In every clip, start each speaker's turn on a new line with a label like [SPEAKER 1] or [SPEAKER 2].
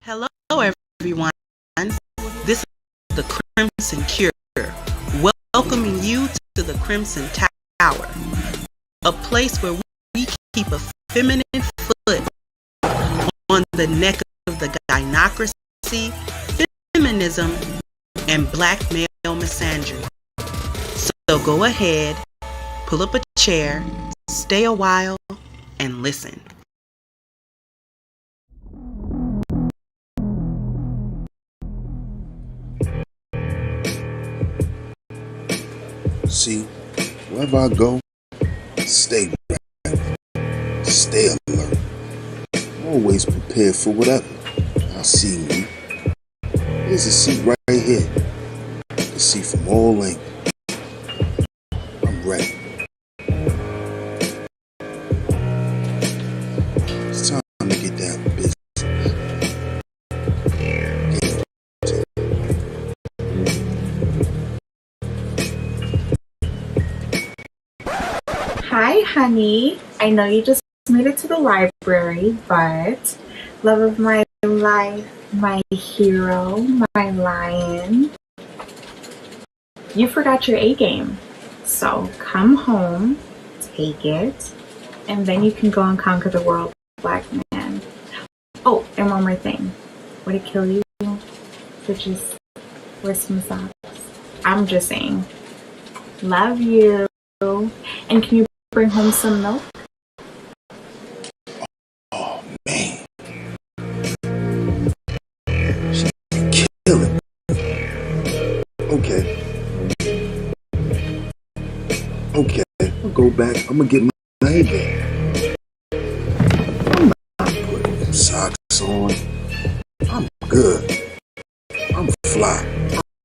[SPEAKER 1] Hello, everyone. This is the Crimson Cure, welcoming you to the Crimson Tower, a place where we keep a feminine foot on the neck of the gynocracy, feminism, and black male misandry. So go ahead, pull up a chair, stay a while, and listen.
[SPEAKER 2] See, wherever I go, stay ready, stay alert, always prepared for whatever. I see me. There's a seat right here. You can see from all angles. I'm ready. It's time to get down to business.
[SPEAKER 3] Hi, honey. I know you just made it to the library, but love of my life, my hero, my lion, you forgot your A game. So come home, take it, and then you can go and conquer the world, black man. Oh, and one more thing. Would it kill you to just wear some socks? I'm just saying. Love you. And can you bring home some milk?
[SPEAKER 2] Oh, man. She's killing me. back, I'm gonna get my A game. I'm not putting them socks on. I'm good. I'm fly.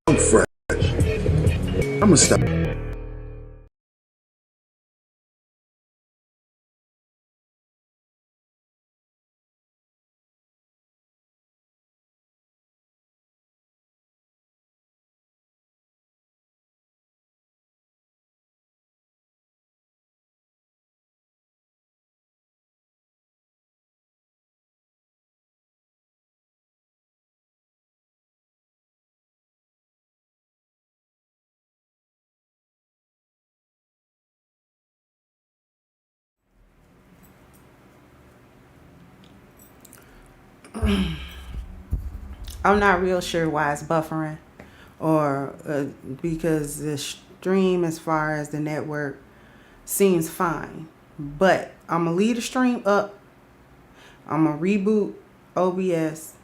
[SPEAKER 2] I'm fresh. I'm gonna stop.
[SPEAKER 1] I'm not real sure why it's buffering, or because the stream, as far as the network, seems fine. But I'm gonna leave the stream up. I'm gonna reboot OBS.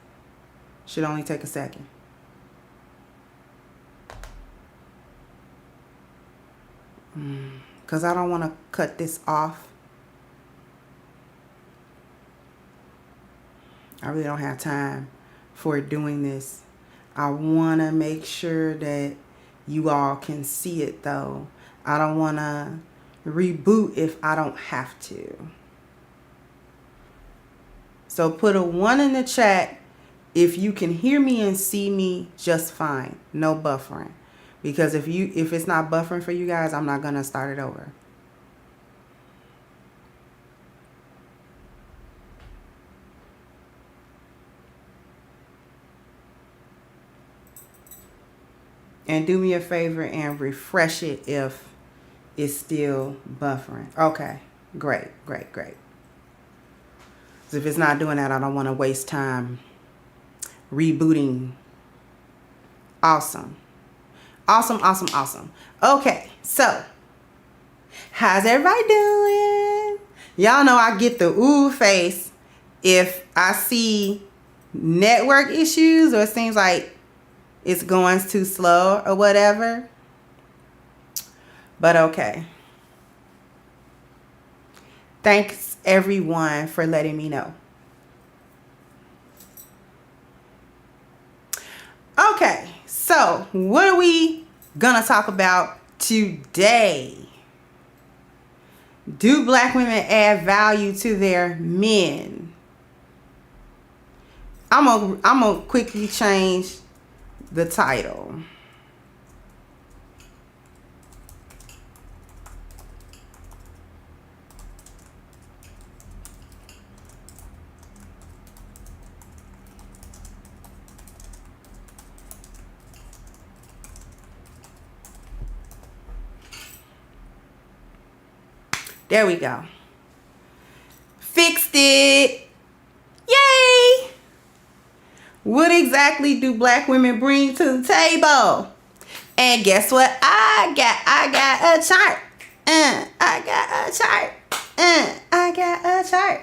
[SPEAKER 1] Should only take a second. Because I don't want to cut this off. I really don't have time for doing this. I want to make sure that you all can see it, though. I don't want to reboot if I don't have to. So put a 1 in the chat if you can hear me and see me just fine. No buffering. Because if it's not buffering for you guys, I'm not going to start it over. And do me a favor and refresh it if it's still buffering. Okay, great. So if it's not doing that, I don't want to waste time rebooting. Awesome. Okay, so how's everybody doing? Y'all know I get the ooh face if I see network issues or it seems like it's going too slow or whatever. But okay. Thanks everyone for letting me know. Okay, so what are we gonna talk about today? Do black women add value to their men? I'm gonna quickly change the title. There we go. Fixed it. Yay! What exactly do black women bring to the table? And guess what I got? I got a chart. I got a chart. I got a chart.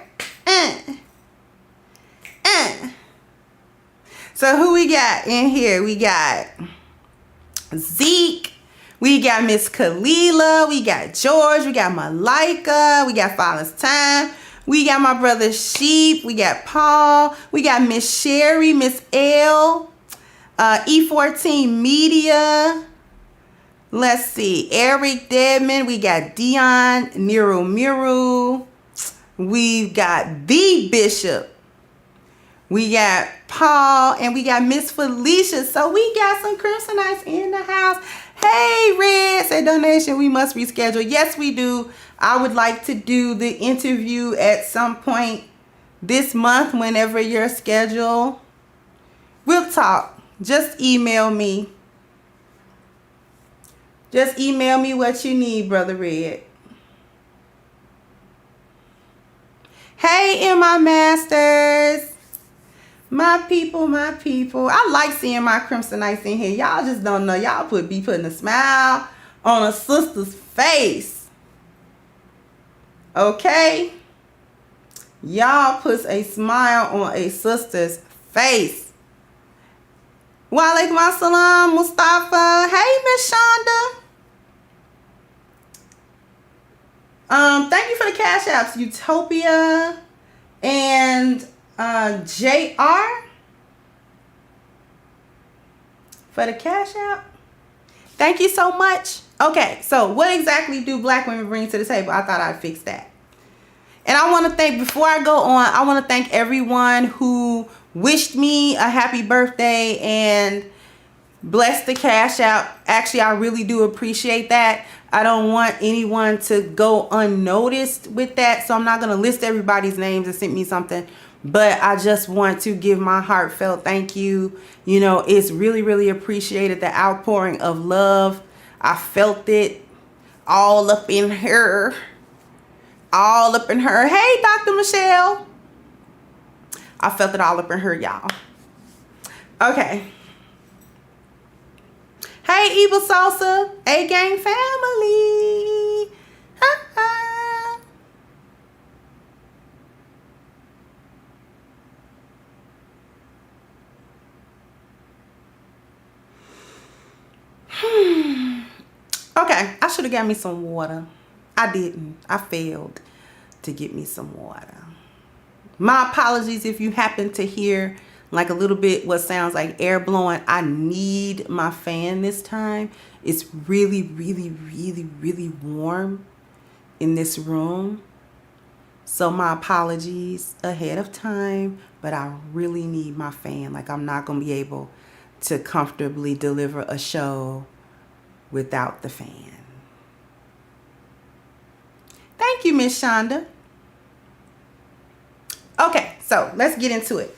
[SPEAKER 1] So who we got in here? We got Zeke. We got Miss Kalila. We got George. We got Malika. We got Father's Time. We got my brother Sheep. We got Paul. We got Miss Sherry, Miss L, E14 Media. Let's see. Eric Deadman. We got Dion Miru. We've got the Bishop. We got Paul. And we got Miss Felicia. So we got some Crimsonites in the house. Hey, Red, say donation. We must reschedule. Yes, we do. I would like to do the interview at some point this month, whenever you're scheduled. We'll talk. Just email me. Just email me what you need, Brother Red. Hey, MI Masters. My people. I like seeing my Crimsonites in here. Y'all just don't know. Y'all be putting a smile on a sister's face. Okay? Y'all put a smile on a sister's face. Walaikum assalam, Mustafa. Hey, Miss Shonda. Thank you for the cash apps, Utopia and JR for the cash app. Thank you so much. Okay, so what exactly do Black women bring to the table? I thought I'd fix that. And I want to thank, before I go on, I want to thank everyone who wished me a happy birthday and blessed the cash out. Actually, I really do appreciate that. I don't want anyone to go unnoticed with that, so I'm not going to list everybody's names that sent me something, but I just want to give my heartfelt thank you. You know, it's really, really appreciated, the outpouring of love. I felt it all up in her. All up in her. Hey, Dr. Michelle. I felt it all up in her, y'all. Okay. Hey, Evil Salsa. A-Gang family. Ha ha. Okay, I should have got me some water. I didn't. I failed to get me some water. My apologies if you happen to hear like a little bit what sounds like air blowing. I need my fan this time. It's really, really, really, really warm in this room. So my apologies ahead of time, but I really need my fan. Like, I'm not going to be able to comfortably deliver a show without the fan. Thank you, Miss Shonda. Okay, so let's get into it.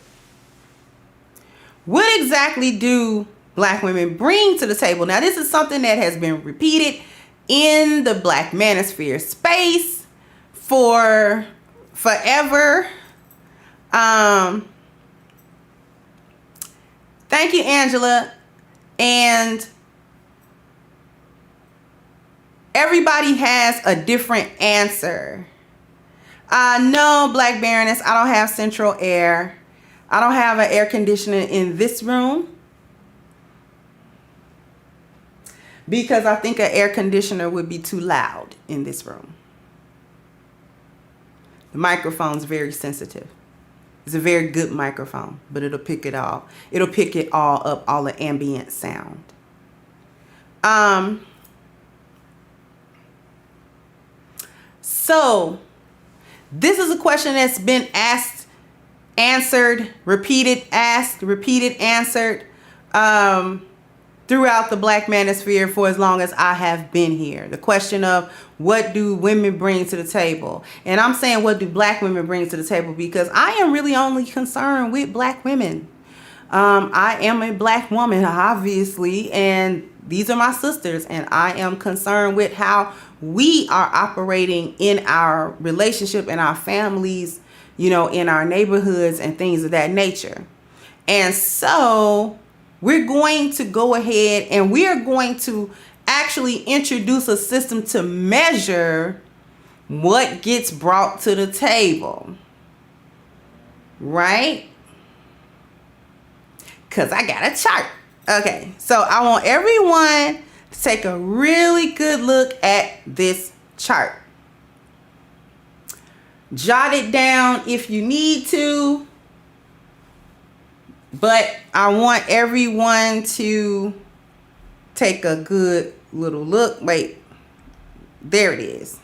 [SPEAKER 1] What exactly do Black women bring to the table? Now, this is something that has been repeated in the Black Manosphere space for forever. Thank you, Angela. And everybody has a different answer. No, Black Baroness, I don't have central air. I don't have an air conditioner in this room because I think an air conditioner would be too loud in this room. The microphone's very sensitive. It's a very good microphone, but it'll pick it all. It'll pick it all up, all the ambient sound. So this is a question that's been asked, answered, repeated, asked, repeated, answered throughout the Black Manosphere for as long as I have been here. The question of what do women bring to the table? And I'm saying what do Black women bring to the table because I am really only concerned with Black women. I am a Black woman, obviously, and these are my sisters, and I am concerned with how we are operating in our relationship, in our families, you know, in our neighborhoods and things of that nature. And so we're going to go ahead and we are going to actually introduce a system to measure what gets brought to the table. Right? Because I got a chart. Okay, so I want everyone to take a really good look at this chart. Jot it down if you need to, but I want everyone to take a good little look. Wait, there it is.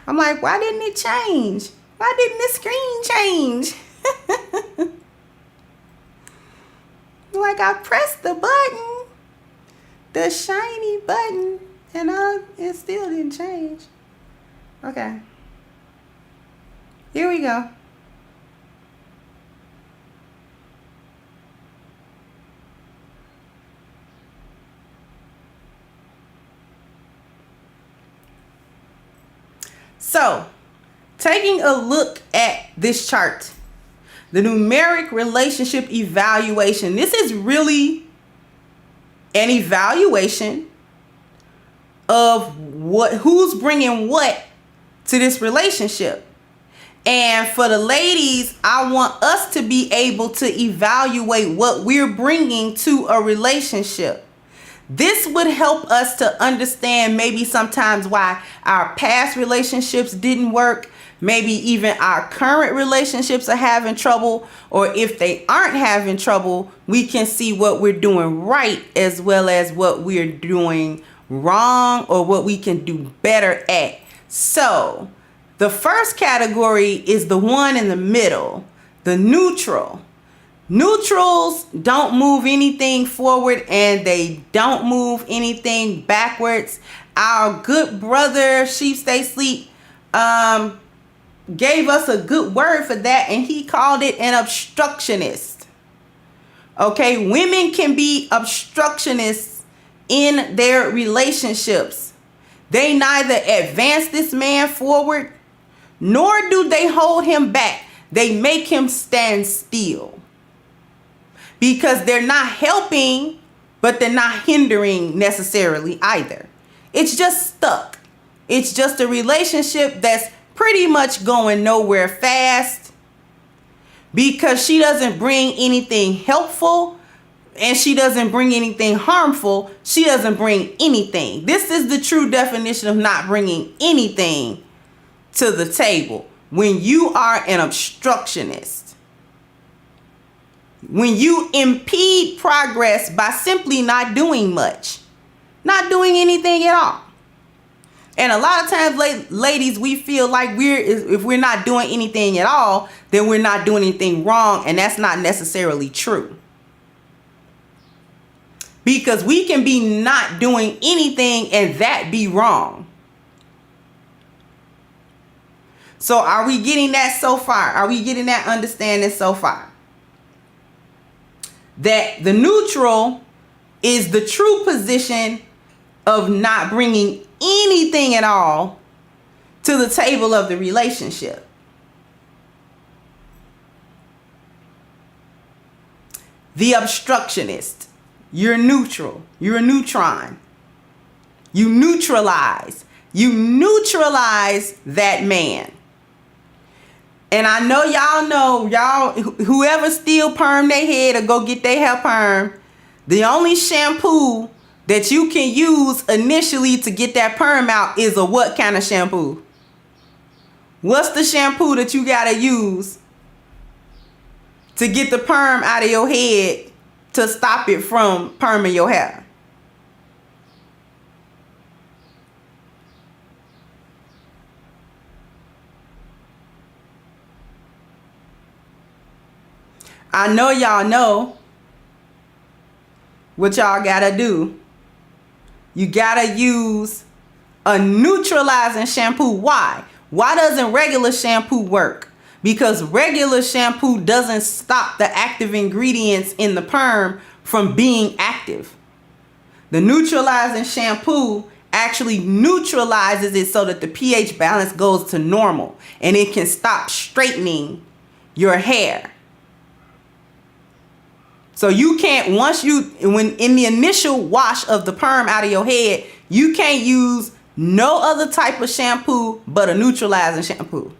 [SPEAKER 1] I'm like, why didn't it change? Why didn't the screen change? Like, I pressed the button, the shiny button, and it still didn't change. Okay. Here we go. So, taking a look at this chart, the numeric relationship evaluation. This is really an evaluation of who's bringing what to this relationship. And for the ladies, I want us to be able to evaluate what we're bringing to a relationship. This would help us to understand maybe sometimes why our past relationships didn't work. Maybe even our current relationships are having trouble, or if they aren't having trouble, we can see what we're doing right as well as what we're doing wrong or what we can do better at. So the first category is the one in the middle, the neutral. Neutrals don't move anything forward and they don't move anything backwards. Our good brother Sheep Stay Sleep gave us a good word for that, and he called it an obstructionist. Okay, women can be obstructionists in their relationships. They neither advance this man forward nor do they hold him back. They make him stand still, because they're not helping, but they're not hindering necessarily either. It's just stuck. It's just a relationship that's pretty much going nowhere fast, because she doesn't bring anything helpful and she doesn't bring anything harmful. She doesn't bring anything. This is the true definition of not bringing anything to the table when you are an obstructionist. When you impede progress by simply not doing much, not doing anything at all. And a lot of times, ladies, we feel like if we're not doing anything at all, then we're not doing anything wrong. And that's not necessarily true. Because we can be not doing anything and that be wrong. So are we getting that so far? Are we getting that understanding so far? That the neutral is the true position of not bringing anything at all to the table of the relationship. The obstructionist, you're neutral, you're a neutron. You neutralize that man. And I know y'all, whoever still perm their head or go get their hair perm, the only shampoo that you can use initially to get that perm out is a what kind of shampoo? What's the shampoo that you gotta use to get the perm out of your head to stop it from perming your hair? I know y'all know what y'all gotta do. You gotta use a neutralizing shampoo. Why? Why doesn't regular shampoo work? Because regular shampoo doesn't stop the active ingredients in the perm from being active. The neutralizing shampoo actually neutralizes it so that the pH balance goes to normal and it can stop straightening your hair. So you can't, when in the initial wash of the perm out of your head, you can't use no other type of shampoo but a neutralizing shampoo.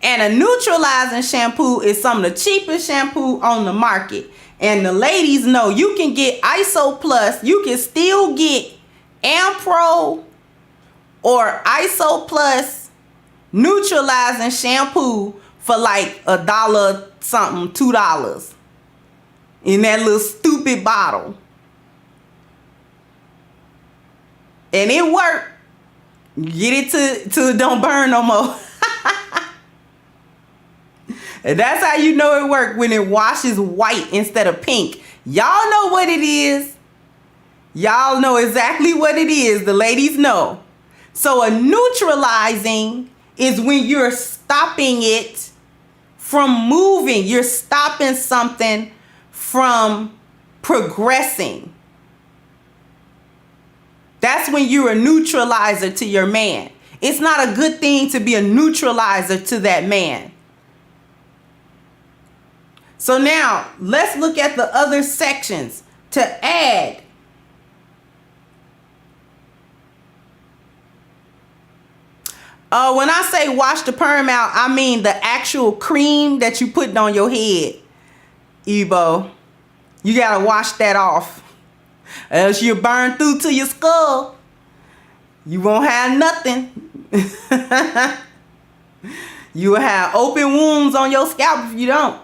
[SPEAKER 1] And a neutralizing shampoo is some of the cheapest shampoo on the market. And the ladies know you can get ISO Plus, you can still get Ampro or ISO Plus neutralizing shampoo for like $1 something, $2. In that little stupid bottle. And it worked. Get it till it don't burn no more. And that's how you know it worked, when it washes white instead of pink. Y'all know what it is. Y'all know exactly what it is. The ladies know. So a neutralizing is when you're stopping it from moving. You're stopping something from progressing. That's when you're a neutralizer to your man. It's not a good thing to be a neutralizer to that man. So now let's look at the other sections to add. When I say wash the perm out, I mean the actual cream that you put on your head. Ebo, you gotta wash that off. Else you'll burn through to your skull. You won't have nothing. You will have open wounds on your scalp if you don't.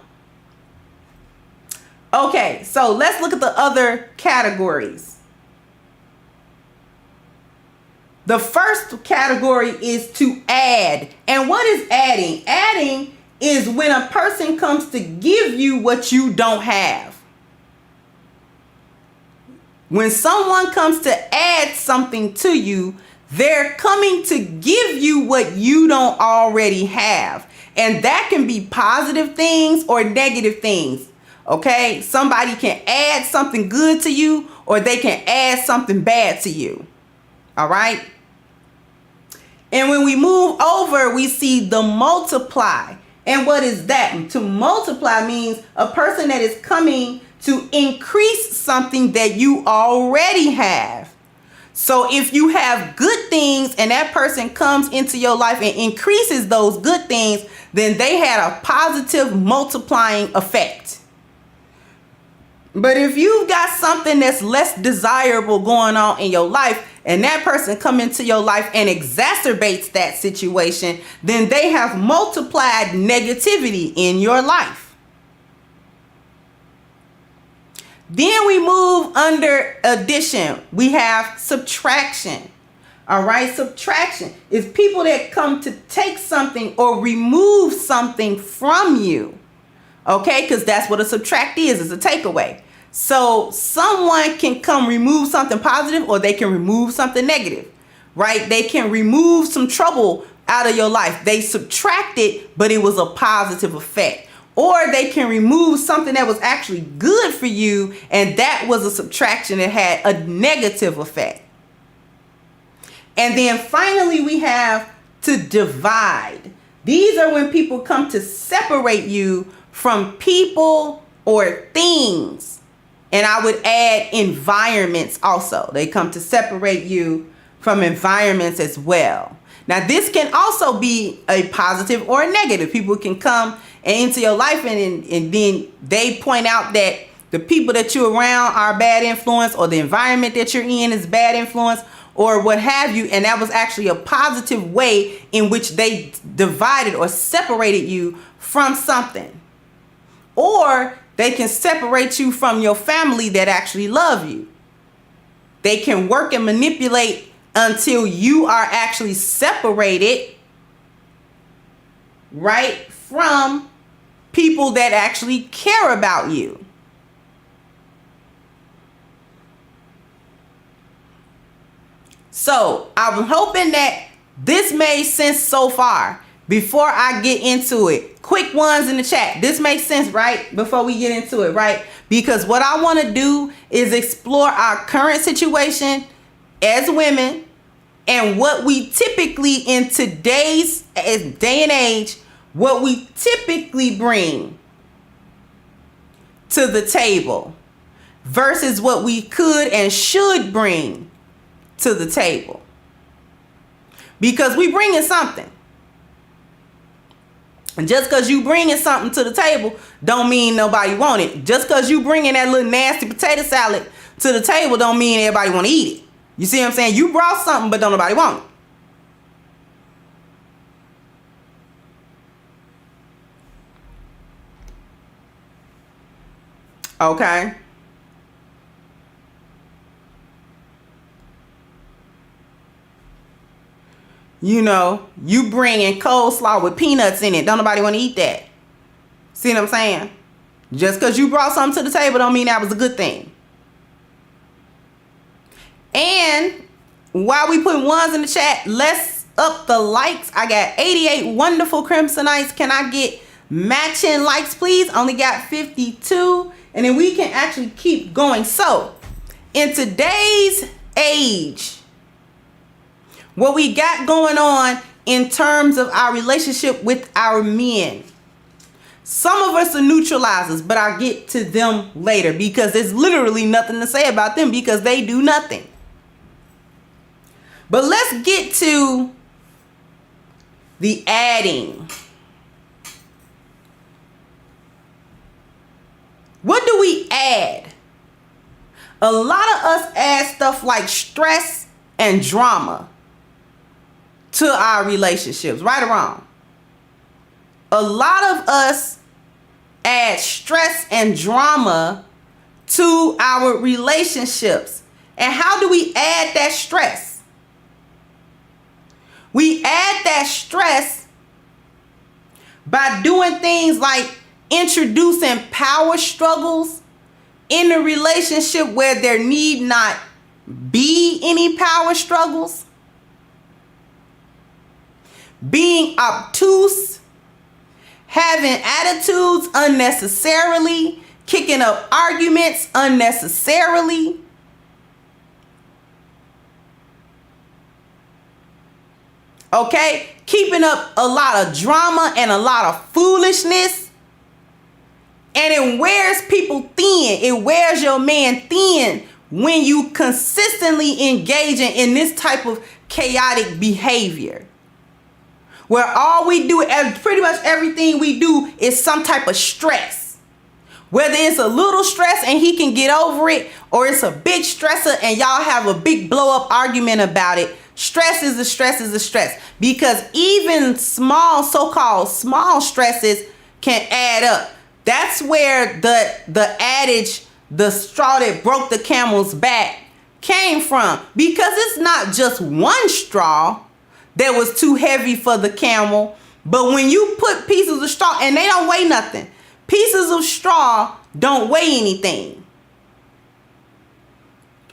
[SPEAKER 1] Okay, so let's look at the other categories. The first category is to add. And what is adding? Adding is when a person comes to give you what you don't have. When someone comes to add something to you, they're coming to give you what you don't already have. And that can be positive things or negative things. Okay? Somebody can add something good to you, or they can add something bad to you. All right? And when we move over, we see the multiply. And what is that? To multiply means a person that is coming to increase something that you already have. So if you have good things and that person comes into your life and increases those good things, then they had a positive multiplying effect. But if you've got something that's less desirable going on in your life, and that person come into your life and exacerbates that situation, then they have multiplied negativity in your life. Then we move under addition. We have subtraction. All right, subtraction is people that come to take something or remove something from you. Okay, because that's what a subtract is a takeaway. So someone can come remove something positive, or they can remove something negative, right? They can remove some trouble out of your life. They subtracted, but it was a positive effect. Or they can remove something that was actually good for you, and that was a subtraction that had a negative effect. And then finally, we have to divide. These are when people come to separate you from people or things. And I would add environments also. They come to separate you from environments as well. Now, this can also be a positive or a negative. People can come into your life and then they point out that the people that you're around are bad influence, or the environment that you're in is bad influence, or what have you. And that was actually a positive way in which they divided or separated you from something. Or they can separate you from your family that actually love you. They can work and manipulate until you are actually separated, right, from people that actually care about you. So I'm hoping that this made sense so far. Before I get into it, quick ones in the chat. This makes sense, right? Before we get into it, right? Because what I want to do is explore our current situation as women, and what we typically in today's day and age, what we typically bring to the table versus what we could and should bring to the table. Because we bringing something. And just because you bringing something to the table don't mean nobody want it. Just because you bringing that little nasty potato salad to the table don't mean everybody want to eat it. You see what I'm saying? You brought something, but don't nobody want it. Okay. You know, you bringing coleslaw with peanuts in it. Don't nobody want to eat that. See what I'm saying? Just because you brought something to the table don't mean that was a good thing. And while we put ones in the chat, let's up the likes. I got 88 wonderful Crimsonites. Can I get matching likes, please? Only got 52. And then we can actually keep going. So, in today's age, what we got going on in terms of our relationship with our men. Some of us are neutralizers, but I'll get to them later because there's literally nothing to say about them because they do nothing. But let's get to the adding. What do we add? A lot of us add stuff like stress and drama to our relationships, right or wrong. A lot of us add stress and drama to our relationships. And how do we add that stress? We add that stress by doing things like introducing power struggles in a relationship where there need not be any power struggles. Being obtuse, having attitudes unnecessarily, kicking up arguments unnecessarily. Okay? Keeping up a lot of drama and a lot of foolishness. And it wears people thin. It wears your man thin when you consistently engaging in this type of chaotic behavior. Where all we do, pretty much everything we do is some type of stress. Whether it's a little stress and he can get over it, or it's a big stressor and y'all have a big blow up argument about it. Stress is a stress is a stress. Because even small, so-called small stresses can add up. That's where the adage, the straw that broke the camel's back, came from. Because it's not just one straw that was too heavy for the camel. But when you put pieces of straw, and they don't weigh nothing. Pieces of straw don't weigh anything.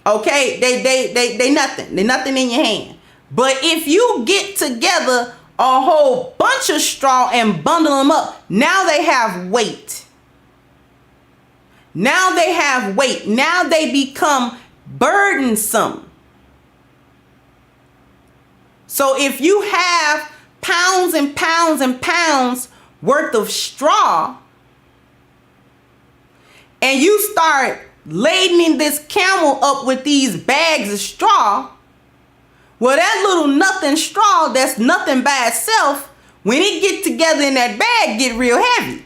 [SPEAKER 1] Okay? They nothing. They nothing in your hand. But if you get together a whole bunch of straw and bundle them up, now they have weight. Now they have weight. Now they become burdensome. So if you have pounds and pounds and pounds worth of straw, and you start ladening this camel up with these bags of straw, well, that little nothing straw that's nothing by itself, when it get together in that bag, get real heavy.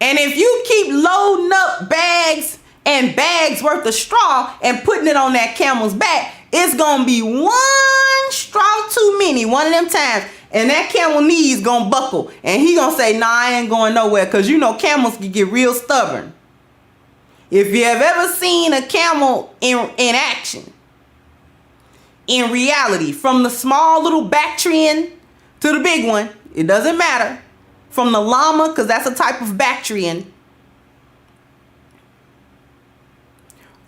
[SPEAKER 1] And if you keep loading up bags and bags worth of straw and putting it on that camel's back, it's going to be one straw too many, one of them times. And that camel knees going to buckle. And he going to say, nah, I ain't going nowhere. Because you know camels can get real stubborn. If you have ever seen a camel in action, in reality, from the small little Bactrian to the big one, it doesn't matter. From the llama, because that's a type of Bactrian.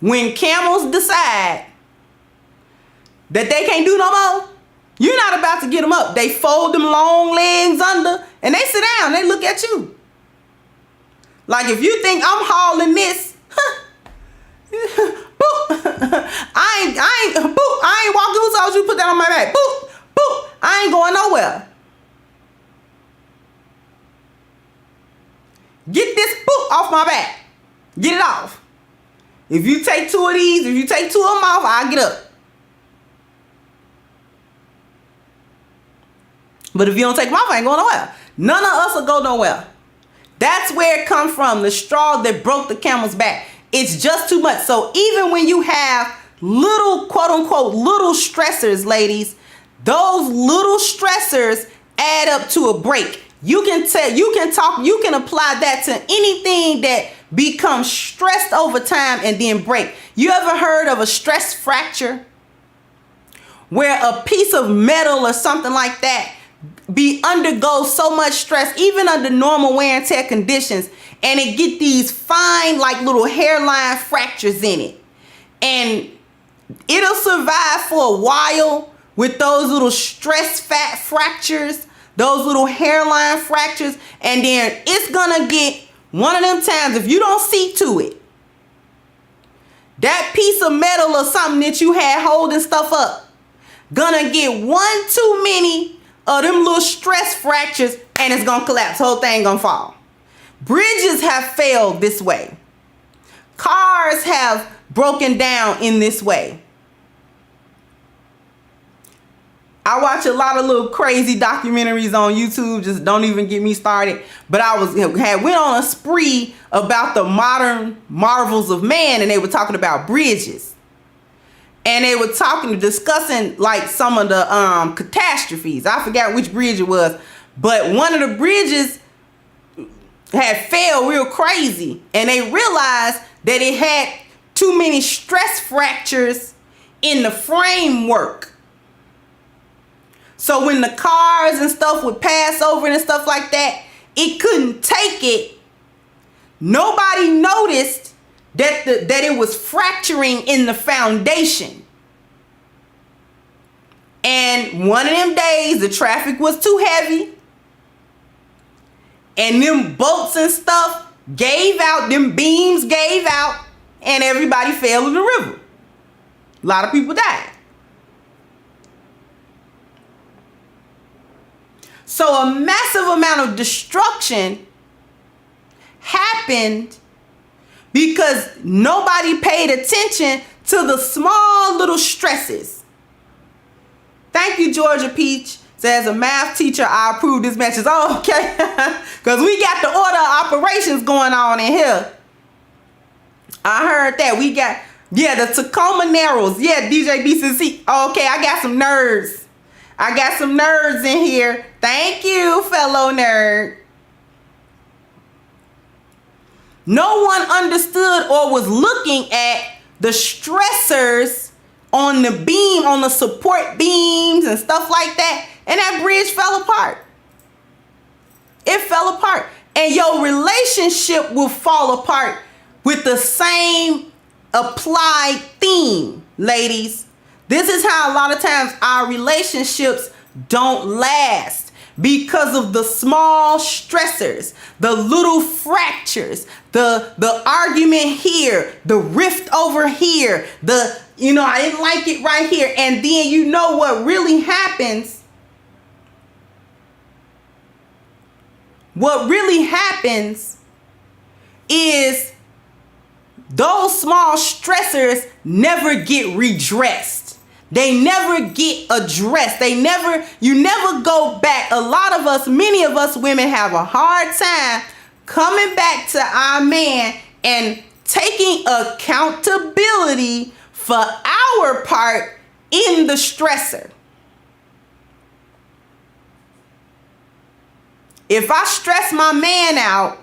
[SPEAKER 1] When camels decide that they can't do no more, you're not about to get them up. They fold them long legs under and they sit down. They look at you. Like if you think I'm hauling this, boop. I ain't walking. Who told you to put that on my back? Boop, boop. I ain't going nowhere. Get this boop off my back. Get it off. If you take two of these, if you take two of them off, I'll get up. But if you don't take them off, I ain't going nowhere. None of us will go nowhere. That's where it comes from. The straw that broke the camel's back. It's just too much. So even when you have little, quote unquote, little stressors, ladies, those little stressors add up to a break. You can apply that to anything that becomes stressed over time and then break. You ever heard of a stress fracture? Where a piece of metal or something like that undergoes so much stress, even under normal wear and tear conditions, and it get these fine, like little hairline fractures in it. And it'll survive for a while with those little stress fat fractures, those little hairline fractures, and then it's gonna get one of them times, if you don't see to it, that piece of metal or something that you had holding stuff up, gonna get one too many of them little stress fractures, and it's gonna collapse. Whole thing gonna fall. Bridges have failed this way. Cars have broken down in this way. I watch a lot of little crazy documentaries on YouTube. Just don't even get me started. But I went on a spree about the modern marvels of man, and they were talking about bridges, and they were discussing like some of the catastrophes. I forgot which bridge it was, but one of the bridges had failed real crazy, and they realized that it had too many stress fractures in the framework. So when the cars and stuff would pass over and stuff like that, it couldn't take it. Nobody noticed that it was fracturing in the foundation. And one of them days, the traffic was too heavy, and them bolts and stuff gave out, them beams gave out, and everybody fell in the river. A lot of people died. So a massive amount of destruction happened because nobody paid attention to the small little stresses. Thank you, Georgia Peach. Says, a math teacher, I approve this message. Oh, okay. Because we got the order of operations going on in here. I heard that. We got, the Tacoma Narrows. Yeah, DJ BCC. Okay, I got some nerds. I got some nerds in here. Thank you, fellow nerd. No one understood or was looking at the stressors on the beam, on the support beams and stuff like that. And that bridge fell apart. It fell apart. And your relationship will fall apart with the same applied theme, ladies. This is how a lot of times our relationships don't last, because of the small stressors, the little fractures, the argument here, the rift over here, I didn't like it right here. And then you know what really happens? What really happens is those small stressors never get redressed. They never get addressed. You never go back. Many of us women have a hard time coming back to our man and taking accountability for our part in the stressor. If I stress my man out,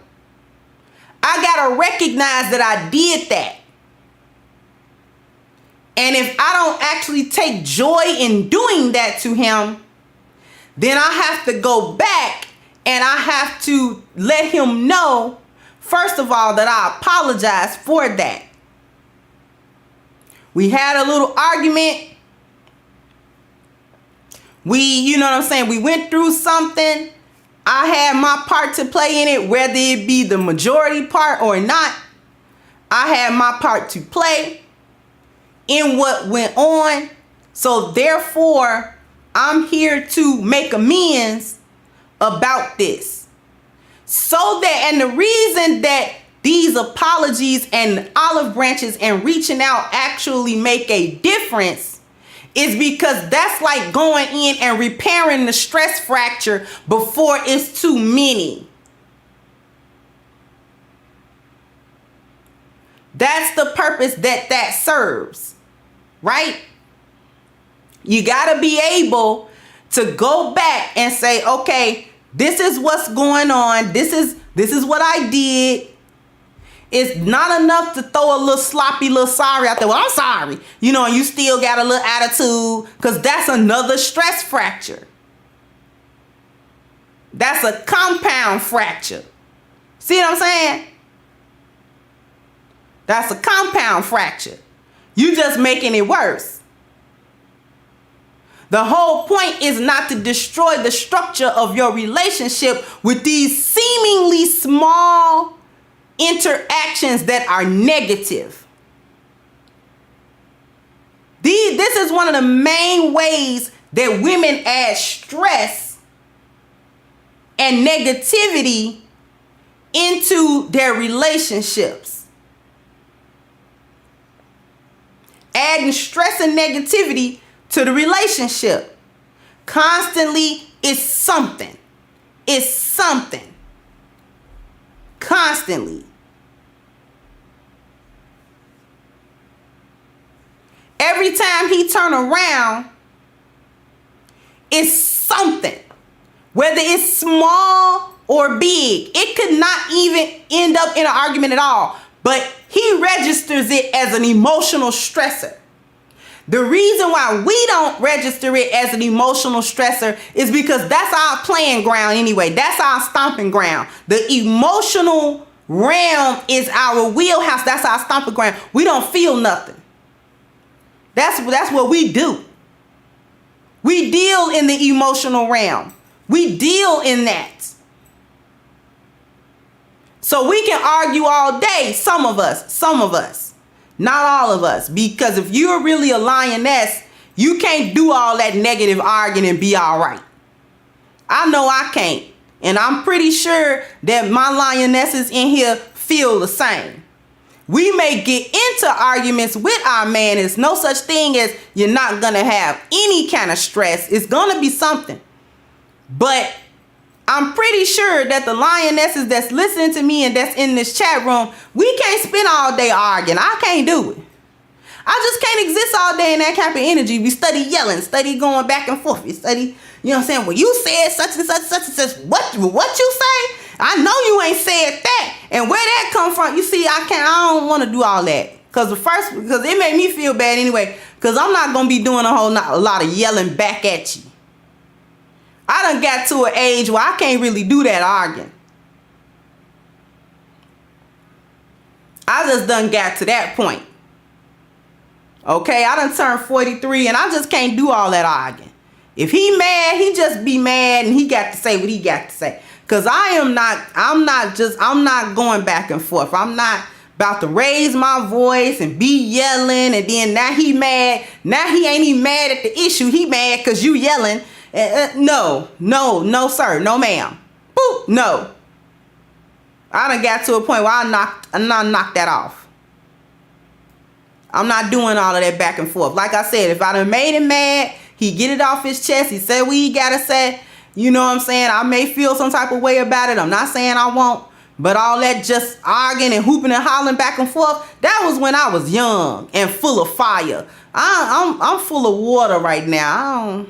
[SPEAKER 1] I gotta recognize that I did that. And if I don't actually take joy in doing that to him, then I have to go back and I have to let him know, first of all, that I apologize for that. We had a little argument. We went through something. I had my part to play in it, whether it be the majority part or not. I had my part to play in what went on. So therefore, I'm here to make amends about this. And the reason that these apologies and olive branches and reaching out actually make a difference is because that's like going in and repairing the stress fracture before it's too many. That's the purpose that serves, right? You got to be able to go back and say, okay, this is what's going on. This is what I did. It's not enough to throw a little sloppy little sorry out there. Well, I'm sorry. And you still got a little attitude, because that's another stress fracture. That's a compound fracture. See what I'm saying? That's a compound fracture. You just making it worse. The whole point is not to destroy the structure of your relationship with these seemingly small interactions that are negative. This is one of the main ways that women add stress and negativity into their relationships. Adding stress and negativity to the relationship. Constantly is something. It's something. Constantly. Every time he turn around, it's something. Whether it's small or big. It could not even end up in an argument at all. But he registers it as an emotional stressor. The reason why we don't register it as an emotional stressor is because that's our playing ground anyway. That's our stomping ground. The emotional realm is our wheelhouse. That's our stomping ground. We don't feel nothing. That's what we do. We deal in the emotional realm. We deal in that. So we can argue all day, some of us, not all of us, because if you're really a lioness, you can't do all that negative arguing and be all right. I know I can't. And I'm pretty sure that my lionesses in here feel the same. We may get into arguments with our man. There's no such thing as you're not going to have any kind of stress. It's going to be something. But I'm pretty sure that the lionesses that's listening to me and that's in this chat room, we can't spend all day arguing. I can't do it. I just can't exist all day in that type of energy. We study yelling, study going back and forth. We study, you know what I'm saying? Well, you said such and such, such and such. What you say? I know you ain't said that. And where that come from? You see, I don't want to do all that. Because it made me feel bad anyway. Because I'm not going to be doing a lot of yelling back at you. I done got to an age where I can't really do that arguing. I just done got to that point. Okay, I done turned 43 and I just can't do all that arguing. If he mad, he just be mad and he got to say what he got to say. Cause I'm not going back and forth. I'm not about to raise my voice and be yelling and then now he mad. Now he ain't even mad at the issue. He mad cause you yelling. No, sir, no ma'am. Boop, no. I done got to a point where I knocked that off. I'm not doing all of that back and forth. Like I said, if I done made him mad, he get it off his chest. He said what he gotta say. You know what I'm saying? I may feel some type of way about it. I'm not saying I won't. But all that just arguing and hooping and hollering back and forth, that was when I was young and full of fire. I'm full of water right now.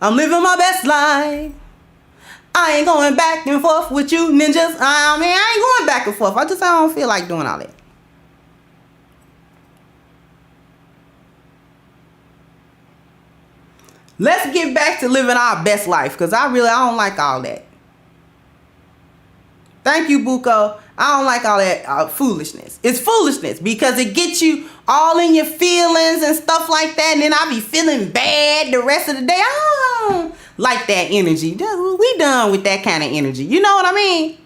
[SPEAKER 1] I'm living my best life. I ain't going back and forth with you ninjas. I ain't going back and forth. I don't feel like doing all that. Let's get back to living our best life because I don't like all that. Thank you, Buko. I don't like all that foolishness. It's foolishness because it gets you all in your feelings and stuff like that. And then I be feeling bad the rest of the day. I don't like that energy. We done with that kind of energy. You know what I mean?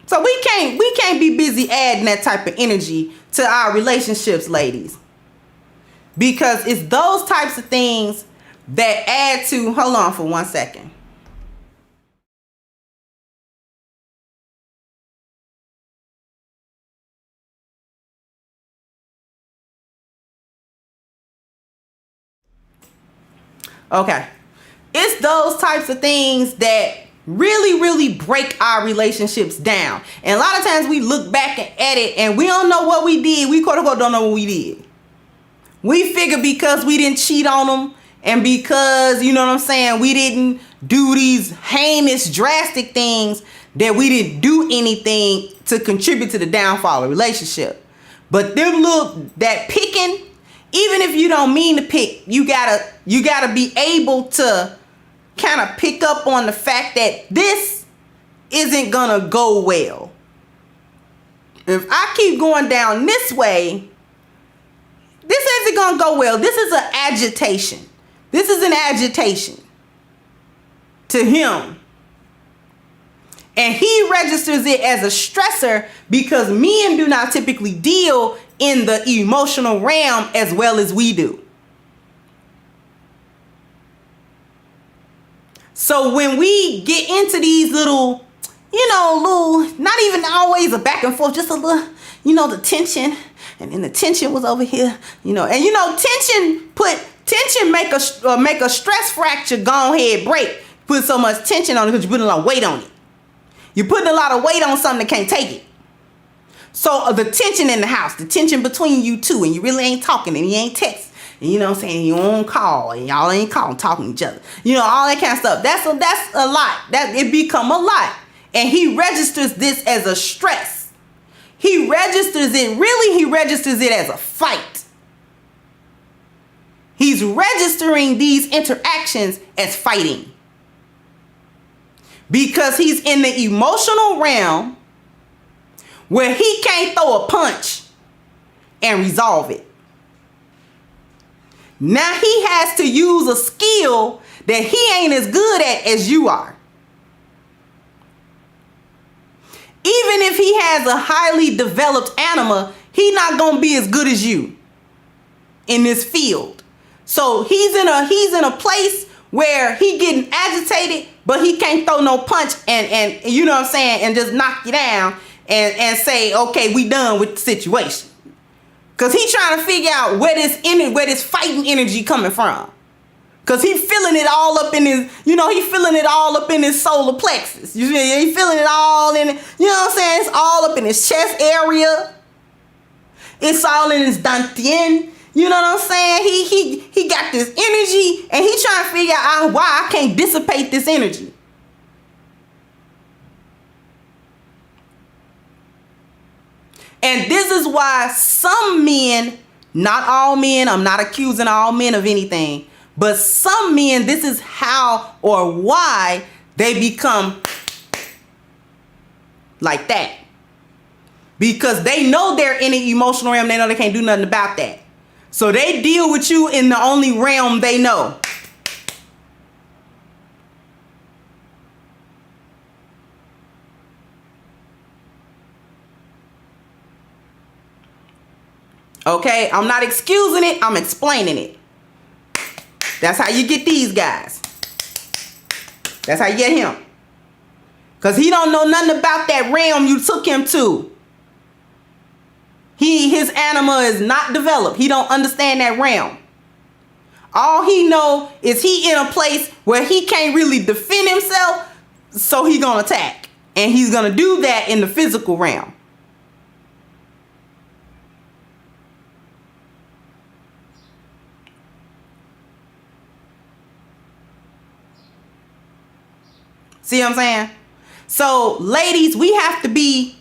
[SPEAKER 1] So we can't be busy adding that type of energy to our relationships, ladies. Because it's those types of things that add to, hold on for 1 second. Okay. It's those types of things that really, really break our relationships down. And a lot of times we look back at it and we don't know what we did. We quote unquote don't know what we did. We figure because we didn't cheat on them and because, you know what I'm saying, we didn't do these heinous, drastic things that we didn't do anything to contribute to the downfall of the relationship. But that picking, even if you don't mean to pick, you gotta be able to kind of pick up on the fact that this isn't gonna go well. If I keep going down this way, this isn't gonna go well. This is an agitation. This is an agitation to him. And he registers it as a stressor because men do not typically deal in the emotional realm as well as we do. So when we get into these little, not even always a back and forth, just a little, the tension. And then the tension was over here, and tension put
[SPEAKER 4] Tension make a stress fracture go ahead break. Put so much tension on it because you're putting a lot of weight on it. You're putting a lot of weight on something that can't take it. So the tension in the house, the tension between you two, and you really ain't talking and you ain't texting, and you know what I'm saying, you don't call and y'all ain't calling, talking to each other. You know, all that kind of stuff. That's a lot. That it become a lot. And he registers this as a stress. He registers it as a fight. He's registering these interactions as fighting. Because he's in the emotional realm where he can't throw a punch and resolve it. Now he has to use a skill that he ain't as good at as you are. Even if he has a highly developed anima, he's not going to be as good as you in this field. So he's in a place where he getting agitated, but he can't throw no punch and you know what I'm saying, and just knock you down and say, okay, we done with the situation. Cause he trying to figure out where this fighting energy coming from. Cause he feeling it all up in his, he feeling it all up in his solar plexus. You see, he feeling it all in, you know what I'm saying? It's all up in his chest area. It's all in his dantian. You know what I'm saying? He got this energy and he trying to figure out why I can't dissipate this energy. And this is why some men, not all men, I'm not accusing all men of anything, but some men, this is how or why they become like that. Because they know they're in an emotional realm, they know they can't do nothing about that. So they deal with you in the only realm they know. Okay, I'm not excusing it, I'm explaining it. That's how you get these guys. That's how you get him. Because he don't know nothing about that realm you took him to. His anima is not developed. He don't understand that realm. All he know is he in a place where he can't really defend himself, so he gonna attack. And he's gonna do that in the physical realm. See what I'm saying? So, ladies, we have to be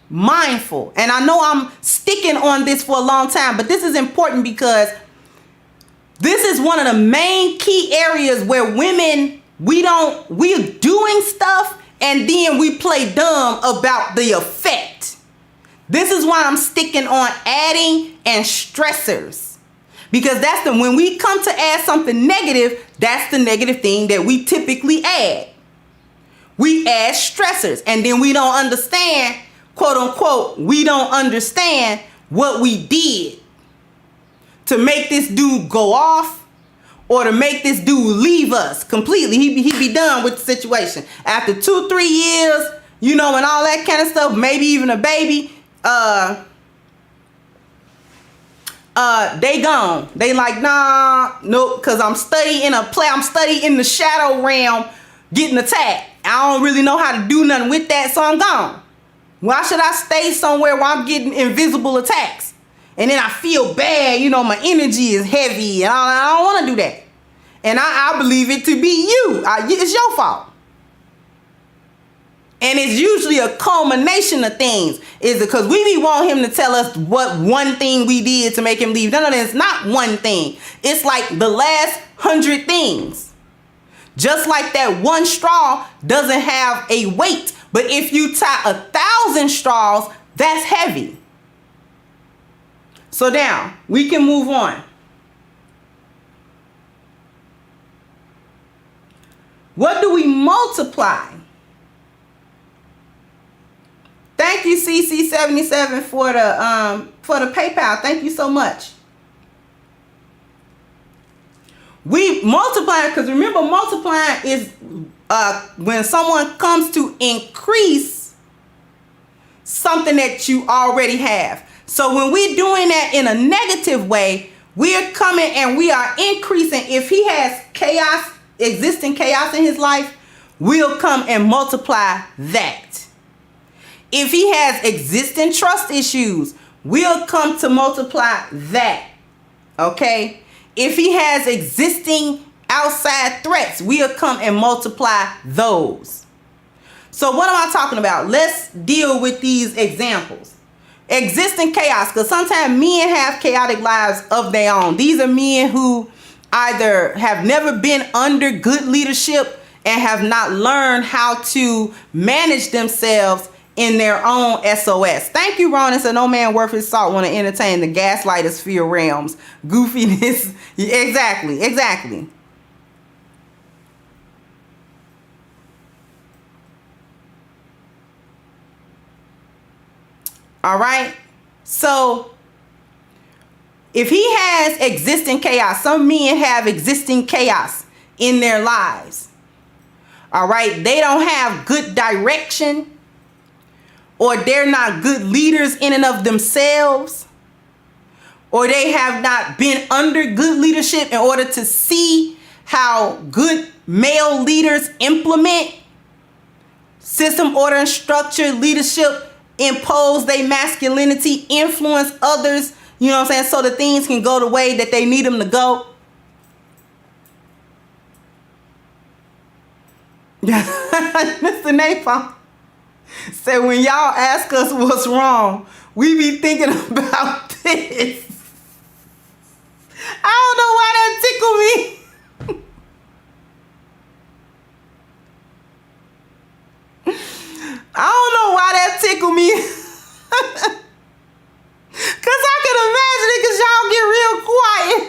[SPEAKER 4] mindful. And I know I'm sticking on this for a long time, but this is important because this is one of the main key areas where women, we're doing stuff and then we play dumb about the effect. This is why I'm sticking on adding and stressors. Because when we come to add something negative, that's the negative thing that we typically add. We add stressors and then we don't understand, quote unquote, we don't understand what we did to make this dude go off or to make this dude leave us completely. He be done with the situation. After 2-3 years, and all that kind of stuff, maybe even a baby, they gone. They like, nah, nope, because I'm studying in the shadow realm getting attacked. I don't really know how to do nothing with that, so I'm gone. Why should I stay somewhere where I'm getting invisible attacks? And then I feel bad, my energy is heavy, and I don't want to do that. And I believe it to be you. It's your fault. And it's usually a culmination of things. Is because we be want him to tell us what one thing we did to make him leave. No, it's not one thing. It's like the last 100 things. Just like that one straw doesn't have a weight. But if you tie 1,000 straws, that's heavy. So now, we can move on. What do we multiply? Thank you, CC77, for the PayPal. Thank you so much. We multiply, because remember, multiplying is when someone comes to increase something that you already have. So when we're doing that in a negative way, We are coming and we are increasing. If he has chaos, existing chaos in his life, we'll come and multiply that. If he has existing trust issues, we'll come to multiply that. Okay? If he has existing outside threats, we'll come and multiply those. So what am I talking about? Let's deal with these examples. Existing chaos, because sometimes men have chaotic lives of their own. These are men who either have never been under good leadership and have not learned how to manage themselves in their own SOS. Thank you, Ronan. So no man worth his salt want to entertain the gaslightosphere realms. Goofiness. Exactly. All right. So if he has existing chaos, some men have existing chaos in their lives. All right. They don't have good direction, or they're not good leaders in and of themselves, or they have not been under good leadership in order to see how good male leaders implement system, order, and structure, leadership, impose their masculinity, influence others, you know what I'm saying, so that things can go the way that they need them to go. Mr. Napalm said, when y'all ask us what's wrong, we be thinking about this. I don't know why that tickled me. I don't know why that tickled me. Cause I can imagine it, cause y'all get real quiet.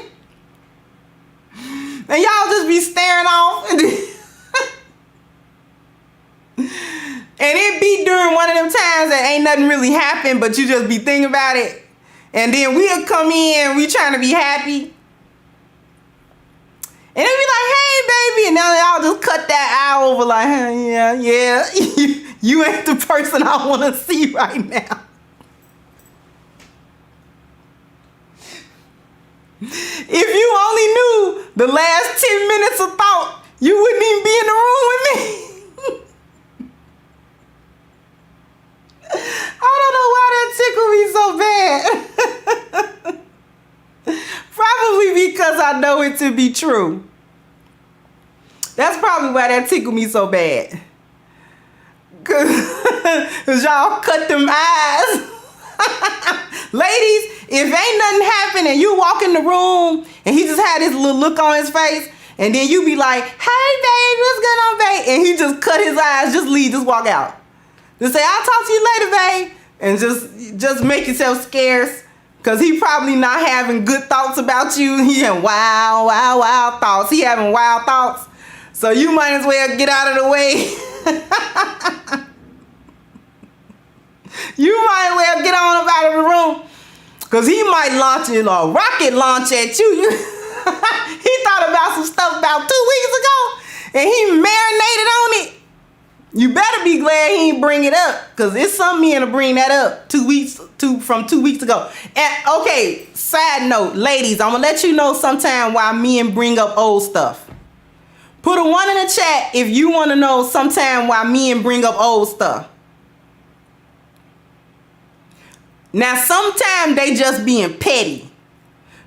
[SPEAKER 4] And y'all just be staring off. And it be during one of them times that ain't nothing really happened, but you just be thinking about it. And then we'll come in, we trying to be happy. And they be like, hey, baby. And now y'all just cut that eye over like, hey, yeah. You ain't the person I want to see right now. If you only knew the last 10 minutes of thought, you wouldn't even be in the room with me. I don't know why that tickled me so bad. Probably because I know it to be true. That's probably why that tickled me so bad. Cause y'all cut them eyes. Ladies, if ain't nothing happened and you walk in the room and he just had this little look on his face, and then you be like, hey babe, what's going on, babe? And he just cut his eyes, just leave, just walk out. Just say, I'll talk to you later, babe. And just make yourself scarce. Cause he probably not having good thoughts about you. He having wild thoughts. He having wild thoughts. So you might as well get out of the way. You might as well get on up out of the room. Because he might launch a rocket launch at you. He thought about some stuff about 2 weeks ago. And he marinated on it. You better be glad he ain't bring it up. Because it's some men to bring that up from 2 weeks ago. And okay, side note, ladies, I'm going to let you know sometime why men bring up old stuff. Put a 1 in the chat if you want to know sometime why men bring up old stuff. Now, sometimes they just being petty.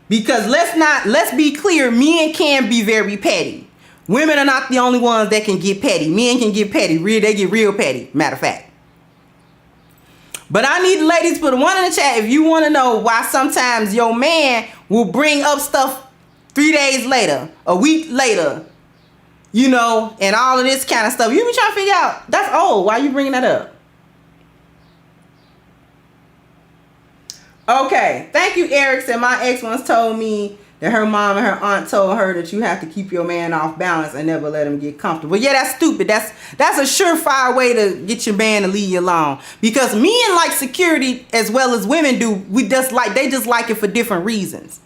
[SPEAKER 4] Because let's be clear, men can be very petty. Women are not the only ones that can get petty. Men can get petty. They get real petty, matter of fact. But I need the ladies to put a 1 in the chat if you want to know why sometimes your man will bring up stuff 3 days later, a week later, you know, and all of this kind of stuff. You be trying to figure out, that's old. Why you bringing that up? Okay. Thank you, Eric. Said my ex once told me that her mom and her aunt told her that you have to keep your man off balance and never let him get comfortable. Yeah, that's stupid. That's a surefire way to get your man to leave you alone. Because men like security as well as women do. They just like it for different reasons.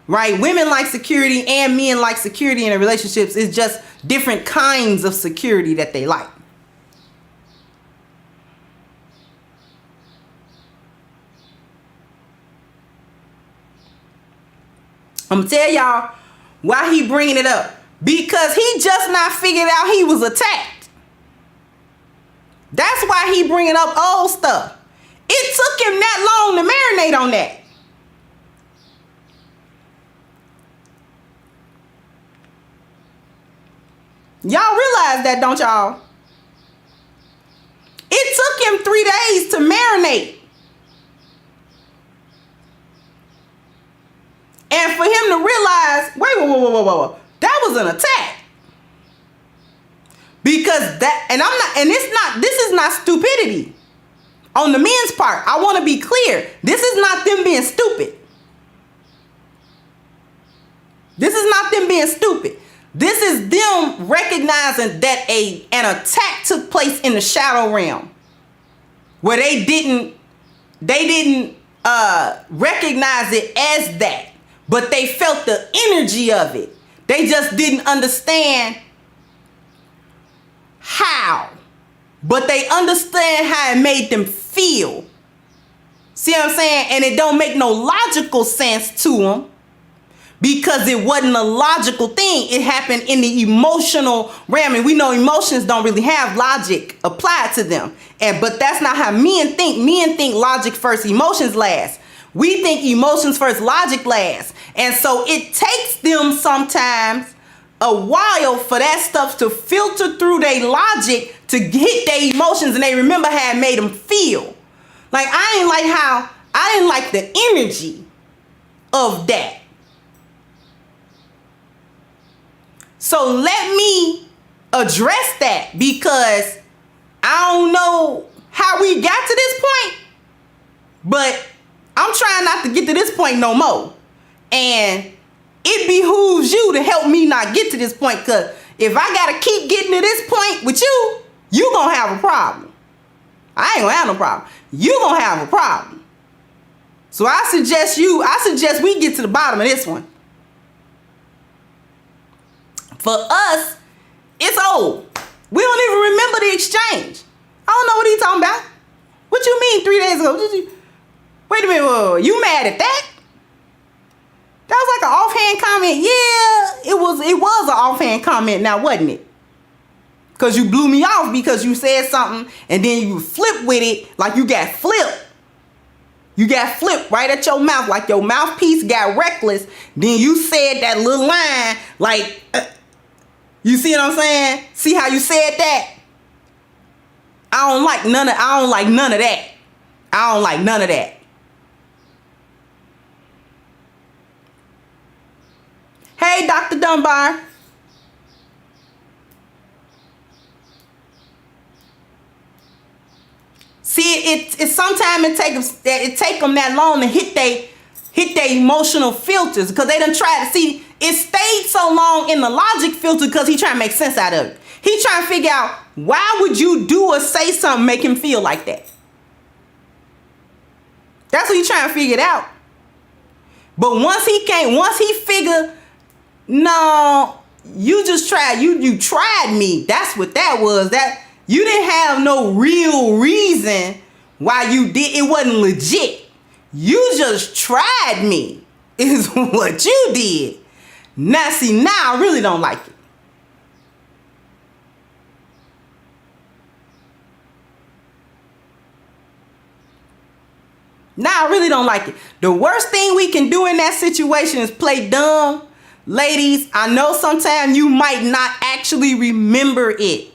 [SPEAKER 4] Right? Women like security and men like security in their relationships. It's just different kinds of security that they like. I'm gonna tell y'all why he bringing it up. Because he just not figured out he was attacked. That's why he bringing up old stuff. It took him that long to marinate on that. Y'all realize that, don't y'all? It took him 3 days to marinate. And for him to realize, wait, that was an attack. Because that, this is not stupidity on the men's part. I want to be clear. This is not them being stupid. This is not them being stupid. This is them recognizing that an attack took place in the shadow realm where they didn't recognize it as that, but they felt the energy of it. They just didn't understand how, but they understand how it made them feel. See what I'm saying? And it don't make no logical sense to them. Because it wasn't a logical thing. It happened in the emotional realm. And we know emotions don't really have logic applied to them. But that's not how men think. Men think logic first, emotions last. We think emotions first, logic last. And so it takes them sometimes a while for that stuff to filter through their logic to hit their emotions. And they remember how it made them feel. Like, I didn't like the energy of that. So let me address that, because I don't know how we got to this point, but I'm trying not to get to this point no more. And it behooves you to help me not get to this point, because if I got to keep getting to this point with you going to have a problem. I ain't going to have no problem. You going to have a problem. So I suggest we get to the bottom of this one. For us, it's old. We don't even remember the exchange. I don't know what he's talking about. What you mean 3 days ago? Wait a minute, whoa, you mad at that? That was like an offhand comment. Yeah, it was an offhand comment now, wasn't it? Because you blew me off because you said something and then you flip with it like you got flipped. You got flipped right at your mouth, like your mouthpiece got reckless. Then you said that little line like... You see what I'm saying? See how you said that? I don't like none of that. I don't like none of that. Hey, Dr. Dunbar. See, it sometimes it take them that long to hit they emotional filters, because they done tried to see. It stayed so long in the logic filter because he trying to make sense out of it. He trying to figure out, why would you do or say something make him feel like that? That's what he trying to figure it out. But once he figure, no, you just tried, you tried me. That's what that was. That you didn't have no real reason why you did. It wasn't legit. You just tried me is what you did. Now, see, now I really don't like it. Now I really don't like it. The worst thing we can do in that situation is play dumb. Ladies, I know sometimes you might not actually remember it.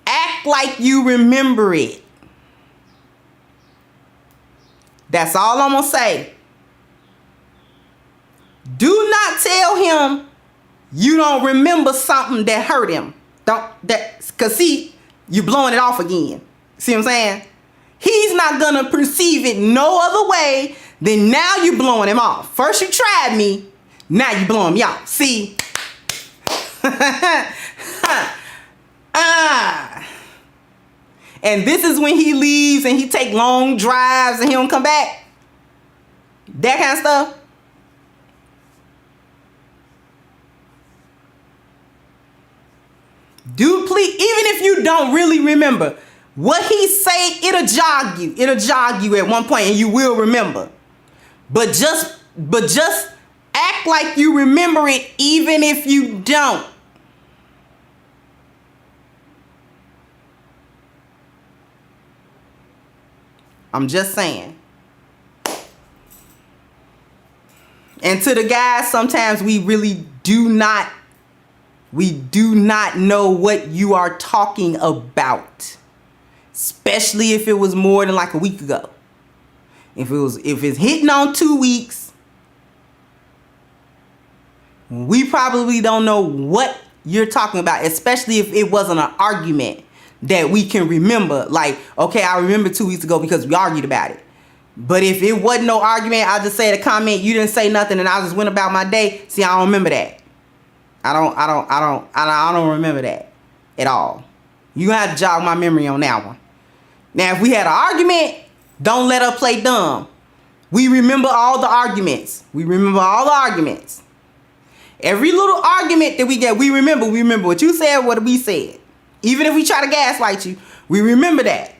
[SPEAKER 4] Act like you remember it. That's all I'm going to say. Do not tell him you don't remember something that hurt him. Because see, you're blowing it off again. See what I'm saying? He's not going to perceive it no other way than now you're blowing him off. First you tried me, now you blowing me off. See? And this is when he leaves and he take long drives and he don't come back. That kind of stuff. Do please, even if you don't really remember what he say, it'll jog you at one point and you will remember. But just Act like you remember it even if you don't. I'm just saying. And to the guys, sometimes we really do not know what you are talking about. Especially if it was more than like a week ago. If it's hitting on 2 weeks, we probably don't know what you're talking about, especially if it wasn't an argument that we can remember. Like, okay, I remember 2 weeks ago because we argued about it. But if it wasn't no argument, I just said a comment, you didn't say nothing, and I just went about my day. See, I don't remember that. I don't remember that at all. You have to jog my memory on that one. Now, if we had an argument, don't let her play dumb. We remember all the arguments. Every little argument that we get, we remember what you said, what we said. Even if we try to gaslight you, we remember that.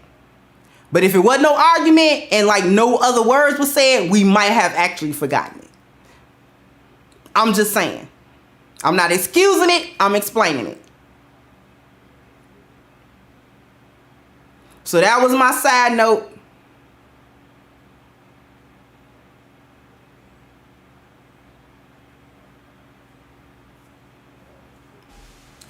[SPEAKER 4] But if it wasn't no argument and like no other words were said, we might have actually forgotten it. I'm just saying. I'm not excusing it. I'm explaining it. So that was my side note.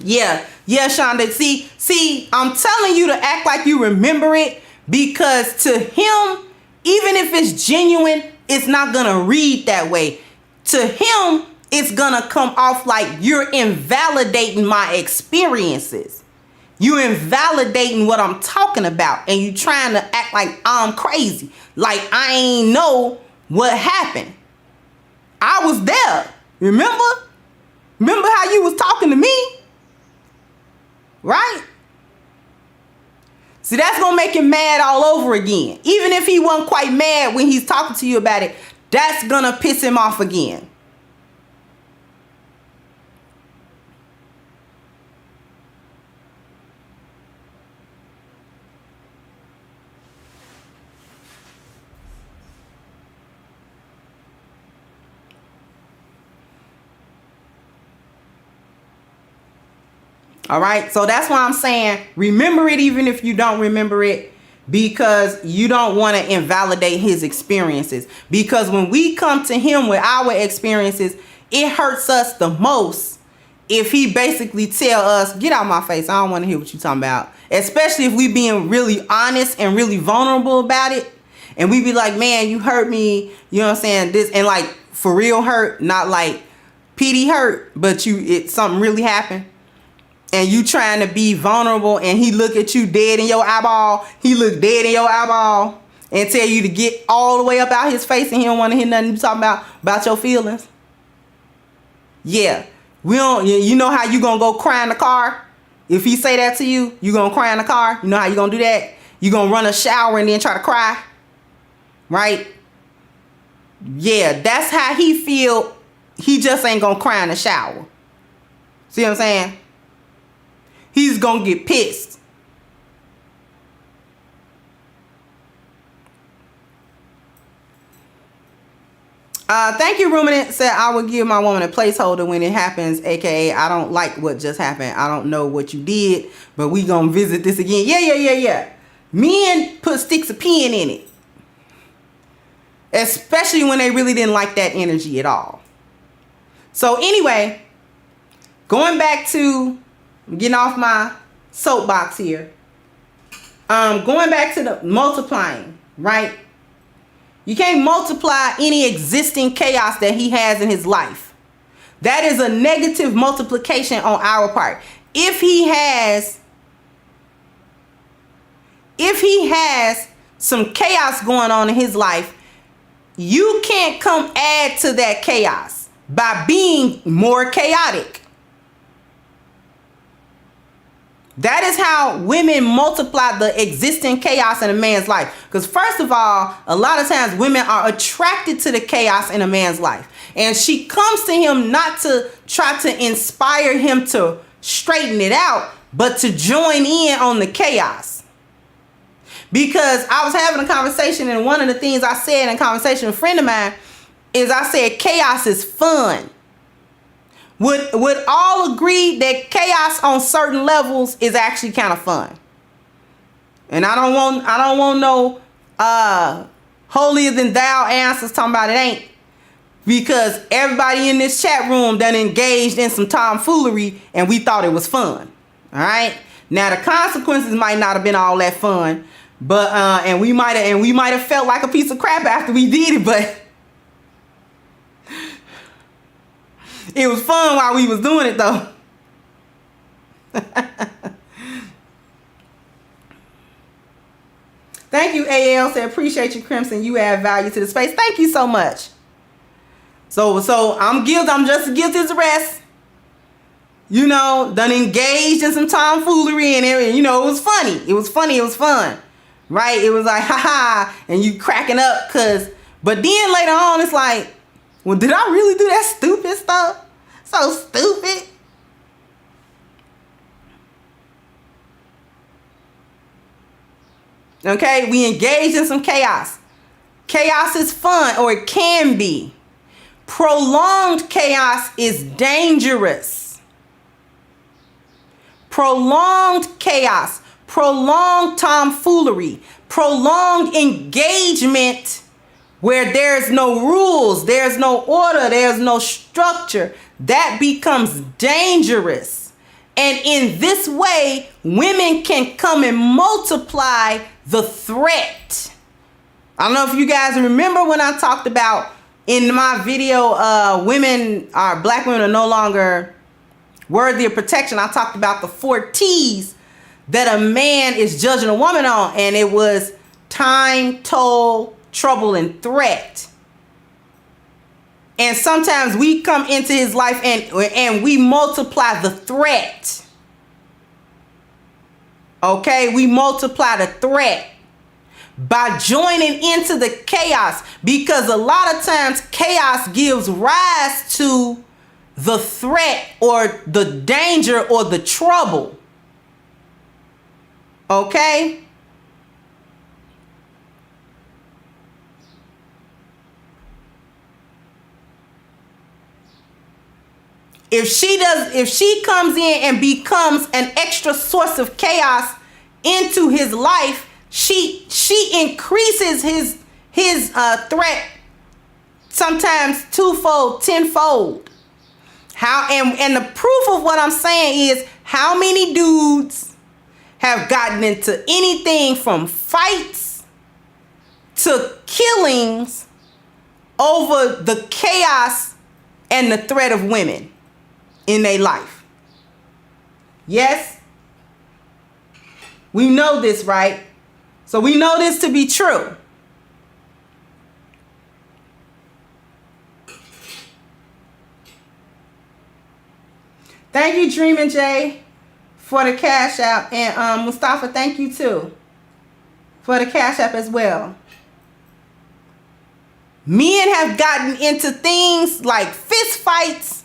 [SPEAKER 4] Yeah, Shonda. See, I'm telling you to act like you remember it, because to him, even if it's genuine, it's not gonna read that way. To him, it's gonna come off like you're invalidating my experiences. You invalidating what I'm talking about, and you trying to act like I'm crazy, like I ain't know what happened. I was there. Remember how you was talking to me? Right? See, that's gonna make him mad all over again. Even if he wasn't quite mad when he's talking to you about it, that's gonna piss him off again. All right. So that's why I'm saying remember it even if you don't remember it, because you don't want to invalidate his experiences. Because when we come to him with our experiences, it hurts us the most if he basically tell us, get out my face. I don't want to hear what you talking about. Especially if we being really honest and really vulnerable about it. And we be like, man, you hurt me. You know what I'm saying? This, and like for real hurt, not like pity hurt, but something really happened. And you trying to be vulnerable, and he look at you dead in your eyeball. He look dead in your eyeball and tell you to get all the way up out his face, and he don't want to hear nothing you talking about your feelings. Yeah. We don't, you know how you gonna go cry in the car? If he say that to you, you gonna cry in the car? You know how you gonna do that? You gonna run a shower and then try to cry? Right? Yeah, that's how he feel. He just ain't gonna cry in the shower. See what I'm saying? He's gonna get pissed. Thank you, Ruminant. Said I would give my woman a placeholder when it happens, aka I don't like what just happened. I don't know what you did, but we gonna visit this again. Yeah. Men put sticks of pen in it, especially when they really didn't like that energy at all. So anyway, going back to getting off my soapbox here. Going back to the multiplying, right? You can't multiply any existing chaos that he has in his life. That is a negative multiplication on our part. If he has some chaos going on in his life, you can't come add to that chaos by being more chaotic. That is how women multiply the existing chaos in a man's life. Because first of all, a lot of times women are attracted to the chaos in a man's life. And she comes to him not to try to inspire him to straighten it out, but to join in on the chaos. Because I was having a conversation, and one of the things I said in a conversation with a friend of mine, is, I said, chaos is fun. Would all agree that chaos on certain levels is actually kind of fun? And I don't want no holier than thou answers talking about it ain't, because everybody in this chat room done engaged in some tomfoolery and we thought it was fun. All right. Now the consequences might not have been all that fun, but and we might have felt like a piece of crap after we did it, but it was fun while we was doing it though. Thank you, AL. Said appreciate you, Crimson. You add value to the space. Thank you so much. So I'm guilty. I'm just as guilty as the rest. You know, done engaged in some tomfoolery and everything. You know, it was funny. It was funny. It was fun. Right? It was like, haha, and you cracking up but then later on, it's like, well, did I really do that stupid stuff? So stupid. Okay, we engaged in some chaos. Chaos is fun, or it can be. Prolonged chaos is dangerous. Prolonged chaos, prolonged tomfoolery, prolonged engagement where there's no rules, there's no order, there's no structure, that becomes dangerous. And in this way, women can come and multiply the threat. I don't know if you guys remember when I talked about in my video, black women are no longer worthy of protection. I talked about the 4 T's that a man is judging a woman on, and it was time, toll, trouble, and threat. And sometimes we come into his life and we multiply the threat. Okay, we multiply the threat by joining into the chaos, because a lot of times chaos gives rise to the threat or the danger or the trouble. Okay? If she comes in and becomes an extra source of chaos into his life, she increases his threat sometimes twofold, tenfold. And the proof of what I'm saying is how many dudes have gotten into anything from fights to killings over the chaos and the threat of women in their life. Yes, we know this, right? So we know this to be true. Thank you, Dreamin' Jay, for the cash app, and Mustafa, thank you too for the cash app as well. Men have gotten into things like fist fights,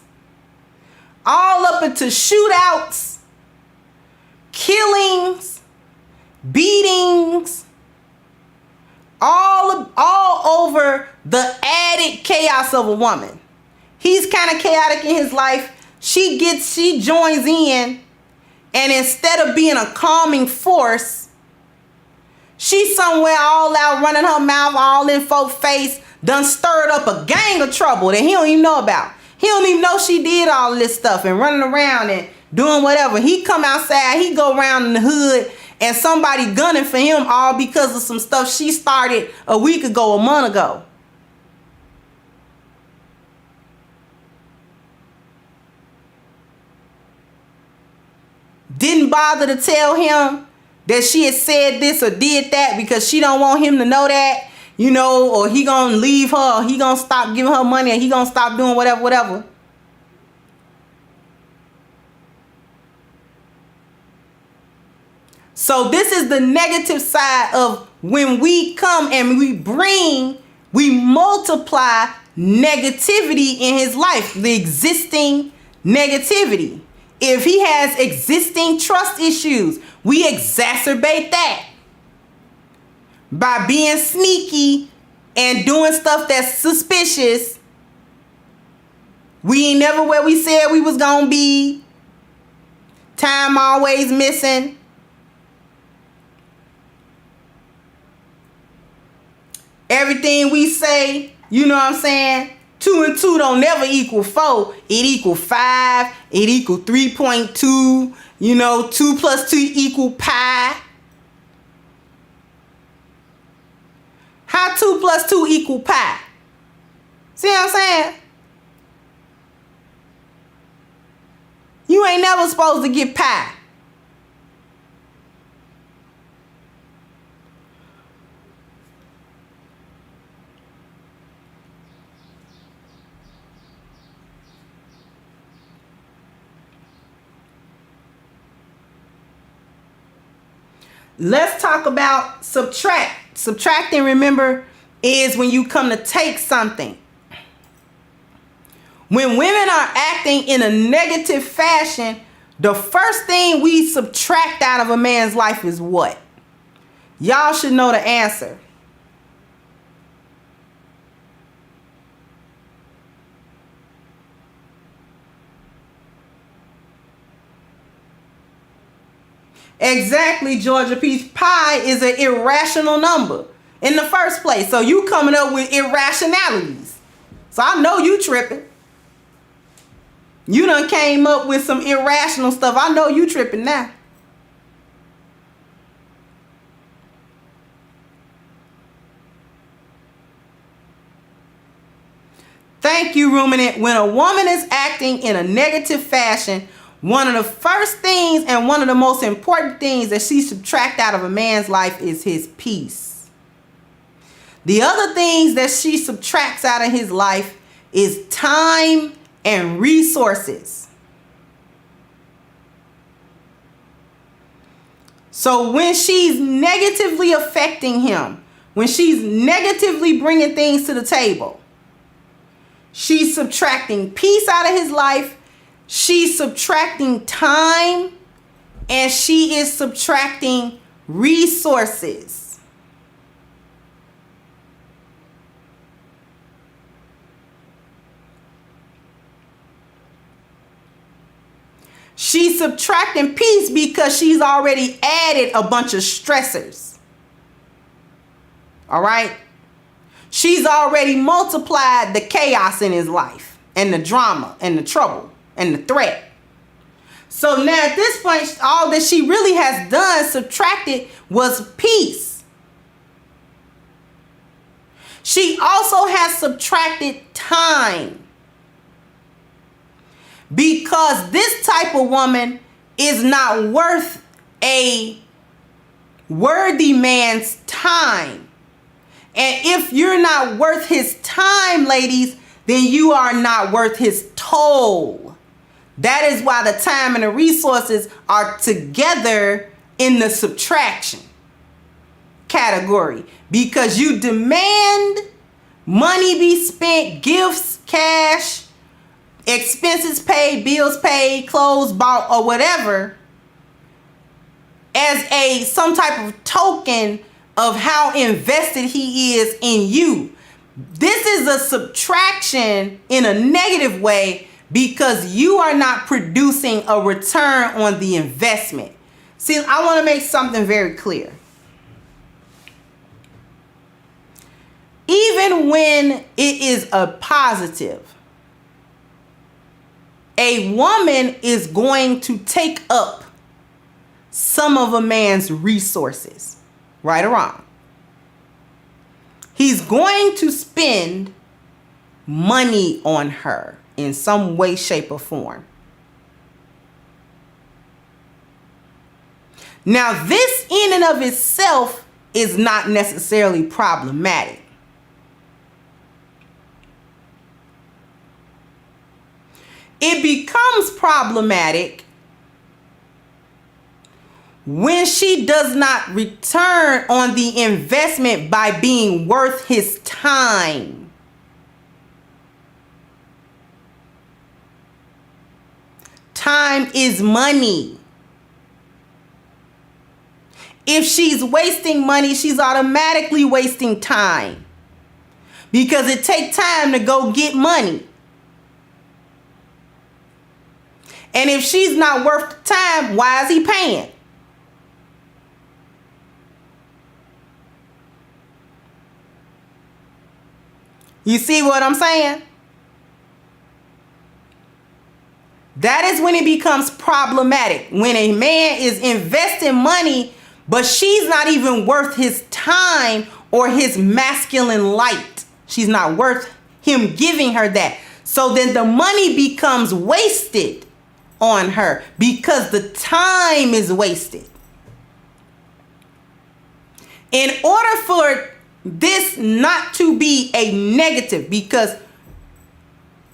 [SPEAKER 4] all up into shootouts, killings, beatings, all over the added chaos of a woman. He's kind of chaotic in his life. She joins in, and instead of being a calming force, she's somewhere all out running her mouth all in folks' face, done stirred up a gang of trouble that he don't even know about. He don't even know she did all this stuff and running around and doing whatever. He come outside, he go around in the hood, and somebody gunning for him all because of some stuff she started a week ago, a month ago. Didn't bother to tell him that she had said this or did that because she don't want him to know that, you know, or he gonna leave her, or he gonna stop giving her money, or he gonna stop doing whatever. So this is the negative side of when we come and we multiply negativity in his life, the existing negativity. If he has existing trust issues, we exacerbate that by being sneaky and doing stuff that's suspicious We ain't never where we said we was gonna be. Time always missing. Everything we say, you know what I'm saying? 2 and 2 don't never equal 4. It equal 5. It equal 3.2. You know, 2 plus 2 equal pi. How 2 plus 2 equal pi? See what I'm saying? You ain't never supposed to get pi. Let's talk about subtract. Subtracting, remember, is when you come to take something. When women are acting in a negative fashion, the first thing we subtract out of a man's life is what? Y'all should know the answer. Exactly, Georgia Peach. Pi is an irrational number in the first place. So you coming up with irrationalities. So I know you tripping. You done came up with some irrational stuff. I know you tripping now. Thank you, Ruminant. When a woman is acting in a negative fashion, one of the first things and one of the most important things that she subtracts out of a man's life is his peace. The other things that she subtracts out of his life is time and resources. So when she's negatively affecting him, when she's negatively bringing things to the table, she's subtracting peace out of his life. She's subtracting time, and she is subtracting resources. She's subtracting peace because she's already added a bunch of stressors. All right? She's already multiplied the chaos in his life and the drama and the trouble and the threat. So now at this point, all that she really has done, subtracted, was peace. She also has subtracted time. Because this type of woman is not worth a worthy man's time. And if you're not worth his time, ladies, then you are not worth his toll. That is why the time and the resources are together in the subtraction category. Because you demand money be spent, gifts, cash, expenses paid, bills paid, clothes bought, or whatever, as some type of token of how invested he is in you. This is a subtraction in a negative way because you are not producing a return on the investment. See, I want to make something very clear. Even when it is a positive, a woman is going to take up some of a man's resources, right or wrong. He's going to spend money on her in some way, shape, or form. Now, this in and of itself is not necessarily problematic. It becomes problematic when she does not return on the investment by being worth his time. Time is money. If she's wasting money, she's automatically wasting time. Because it takes time to go get money. And if she's not worth the time, why is he paying? You see what I'm saying? That is when it becomes problematic. When a man is investing money, but she's not even worth his time or his masculine light. She's not worth him giving her that. So then the money becomes wasted on her because the time is wasted. In order for this not to be a negative, because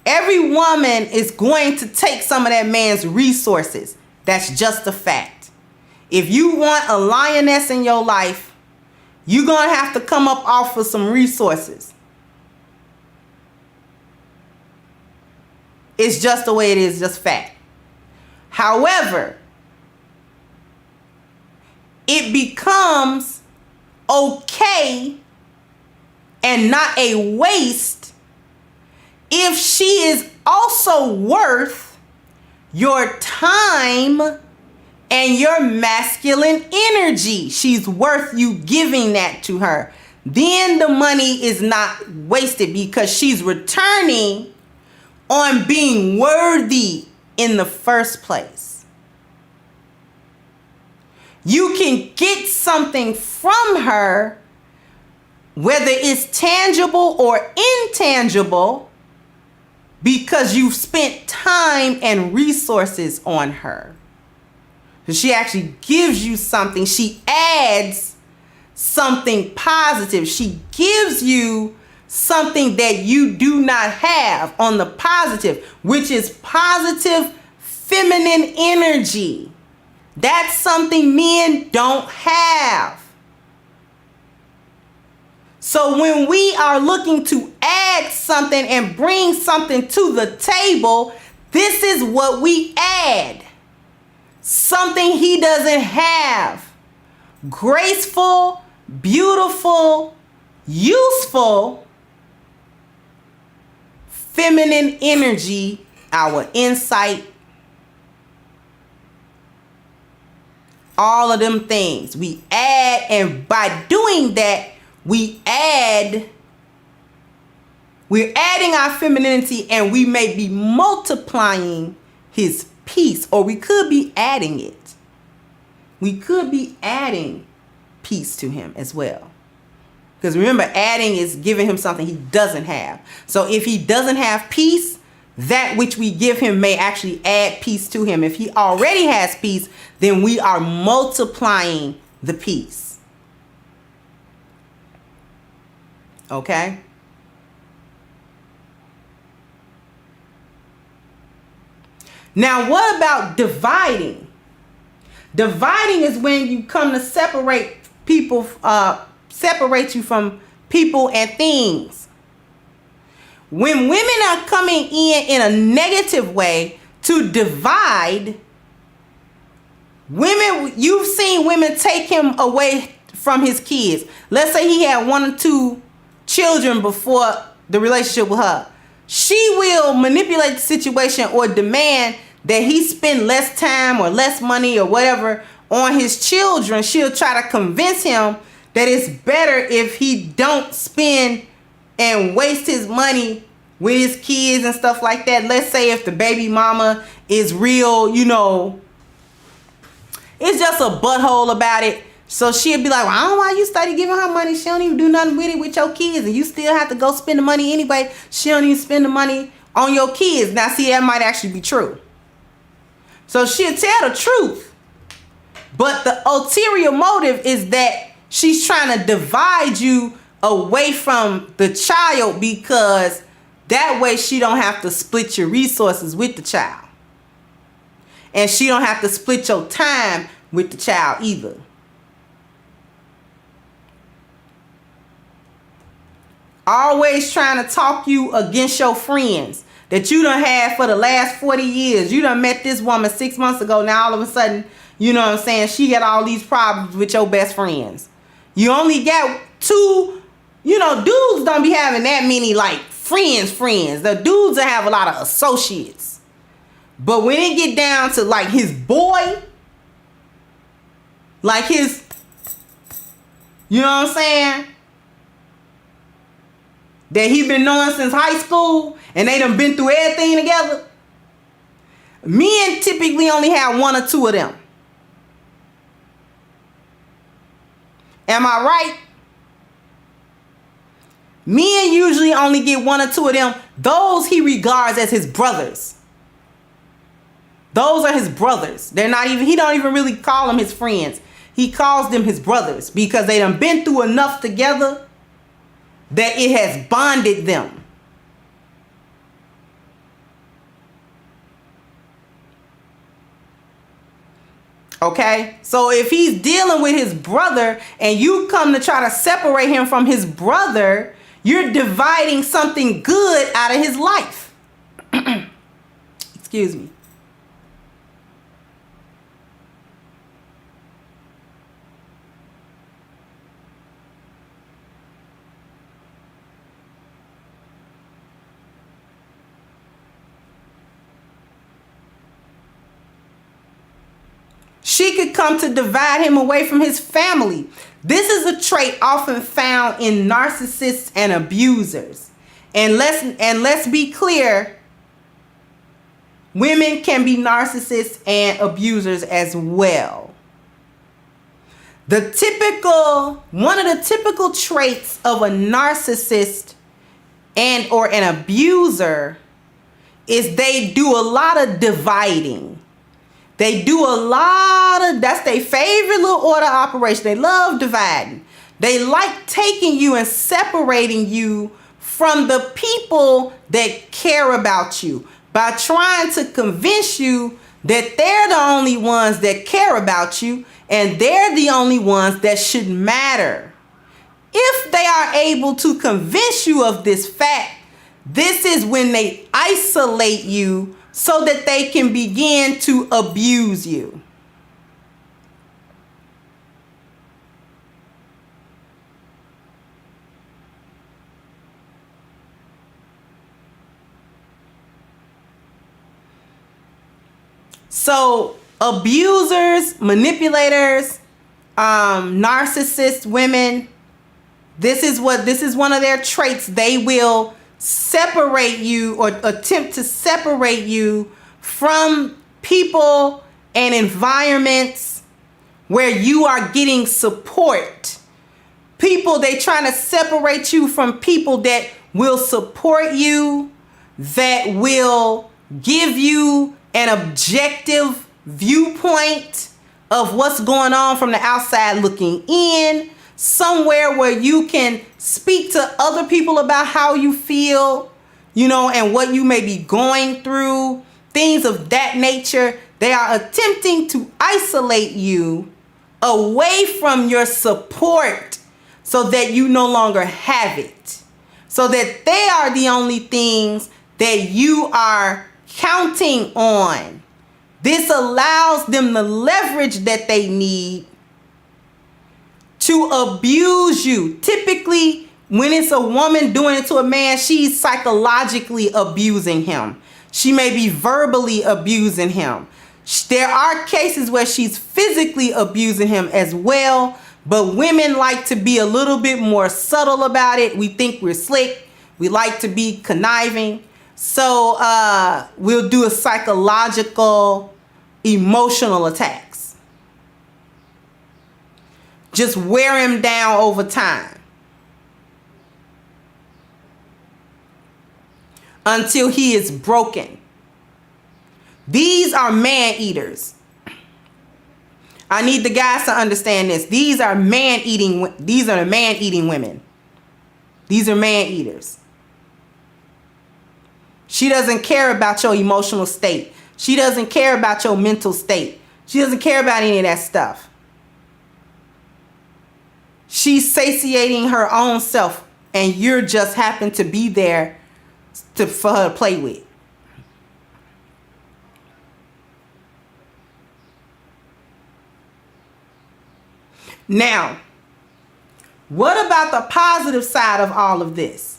[SPEAKER 4] every woman is going to take some of that man's resources. That's just a fact. If you want a lioness in your life, you're going to have to come up off of some resources. It's just the way it is, just fact. However, it becomes okay and not a waste if she is also worth your time and your masculine energy. She's worth you giving that to her. Then the money is not wasted because she's returning on being worthy in the first place. You can get something from her, whether it's tangible or intangible, because you've spent time and resources on her. She actually gives you something. She adds something positive. She gives you something that you do not have on the positive, which is positive feminine energy. That's something men don't have. So when we are looking to add something and bring something to the table, this is what we add. Something he doesn't have. Graceful, beautiful, useful, feminine energy, our insight, all of them things. We add, and by doing that, we're adding our femininity, and we may be multiplying his peace, or we could be adding it. We could be adding peace to him as well. Because remember, adding is giving him something he doesn't have. So if he doesn't have peace, that which we give him may actually add peace to him. If he already has peace, then we are multiplying the peace. Okay? Now, what about dividing? Dividing is when you come to separate people, separate you from people and things. When women are coming in a negative way to divide, women, you've seen women take him away from his kids. Let's say he had 1 or 2 children before the relationship with her. She will manipulate the situation or demand that he spend less time or less money or whatever on his children. She'll try to convince him that it's better if he don't spend and waste his money with his kids and stuff like that. Let's say if the baby mama is real, it's just a butthole about it. So she'll be like, well, I don't know why you started giving her money. She don't even do nothing with it with your kids, and you still have to go spend the money anyway. She don't even spend the money on your kids. Now, see, that might actually be true. So she'll tell the truth. But the ulterior motive is that she's trying to divide you away from the child, because that way she don't have to split your resources with the child. And she don't have to split your time with the child either. Always trying to talk you against your friends that you done had for the last 40 years. You done met this woman 6 months ago. Now all of a sudden, you know what I'm saying, she got all these problems with your best friends. You only got 2, dudes don't be having that many like friends. The dudes that have a lot of associates. But when it get down to like his boy, like his, you know what I'm saying, that he been knowing since high school and they done been through everything together, men typically only have one or two of them. Am I right? Men usually only get one or two of them. Those he regards as his brothers. Those are his brothers. They're not even, he don't even really call them his friends. He calls them his brothers because they done been through enough together that it has bonded them. Okay, so if he's dealing with his brother and you come to try to separate him from his brother, you're dividing something good out of his life. Excuse me. She could come to divide him away from his family. This is a trait often found in narcissists and abusers. And let's be clear, women can be narcissists and abusers as well. One of the typical traits of a narcissist and or an abuser is they do a lot of dividing. They do a lot of, that's their favorite little order operation. They love dividing. They like taking you and separating you from the people that care about you by trying to convince you that they're the only ones that care about you and they're the only ones that should matter. If they are able to convince you of this fact, this is when they isolate you so that they can begin to abuse you. So abusers, manipulators, narcissist women, this is one of their traits. They will separate you or attempt to separate you from people and environments where you are getting support. They trying to separate you from people that will support you, that will give you an objective viewpoint of what's going on from the outside looking in, somewhere where you can speak to other people about how you feel, and what you may be going through, things of that nature. They are attempting to isolate you away from your support so that you no longer have it, so that they are the only things that you are counting on. This allows them the leverage that they need to abuse you. Typically, when it's a woman doing it to a man, she's psychologically abusing him. She may be verbally abusing him. There are cases where she's physically abusing him as well, but women like to be a little bit more subtle about it. We think we're slick. We like to be conniving. So we'll do a psychological, emotional attacks. Just wear him down over time until he is broken. These are man eaters. I need the guys to understand this. These are the man eating women. These are man eaters. She doesn't care about your emotional state. She doesn't care about your mental state. She doesn't care about any of that stuff. She's satiating her own self, and you're just happen to be there for her to play with. Now, what about the positive side of all of this?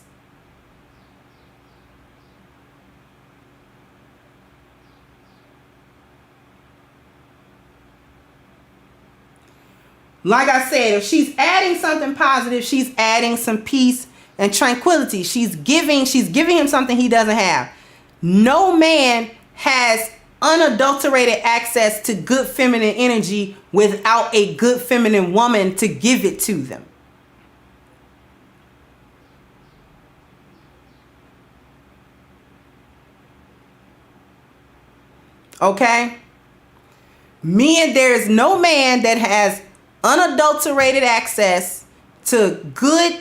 [SPEAKER 4] Like I said, if she's adding something positive, she's adding some peace and tranquility. She's giving him something he doesn't have. No man has unadulterated access to good feminine energy without a good feminine woman to give it to them. Okay? Men, there is no man that has unadulterated access to good,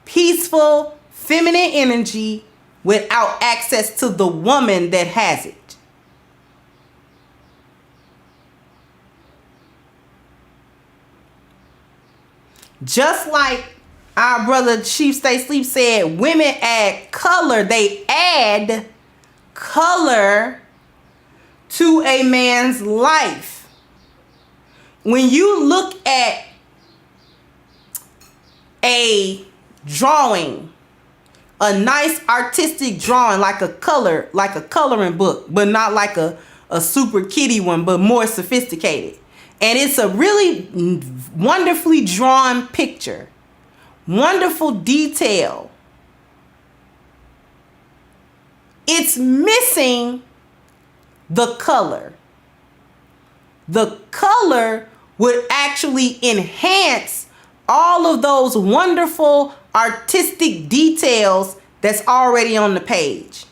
[SPEAKER 4] peaceful, feminine energy without access to the woman that has it. Just like our brother Chief Stay Sleep said, women add color. They add color to a man's life. When you look at a drawing, a nice artistic drawing, like a coloring book, but not like a super kiddie one, but more sophisticated. And it's a really wonderfully drawn picture. Wonderful detail. It's missing the color. The color would actually enhance all of those wonderful artistic details that's already on the page.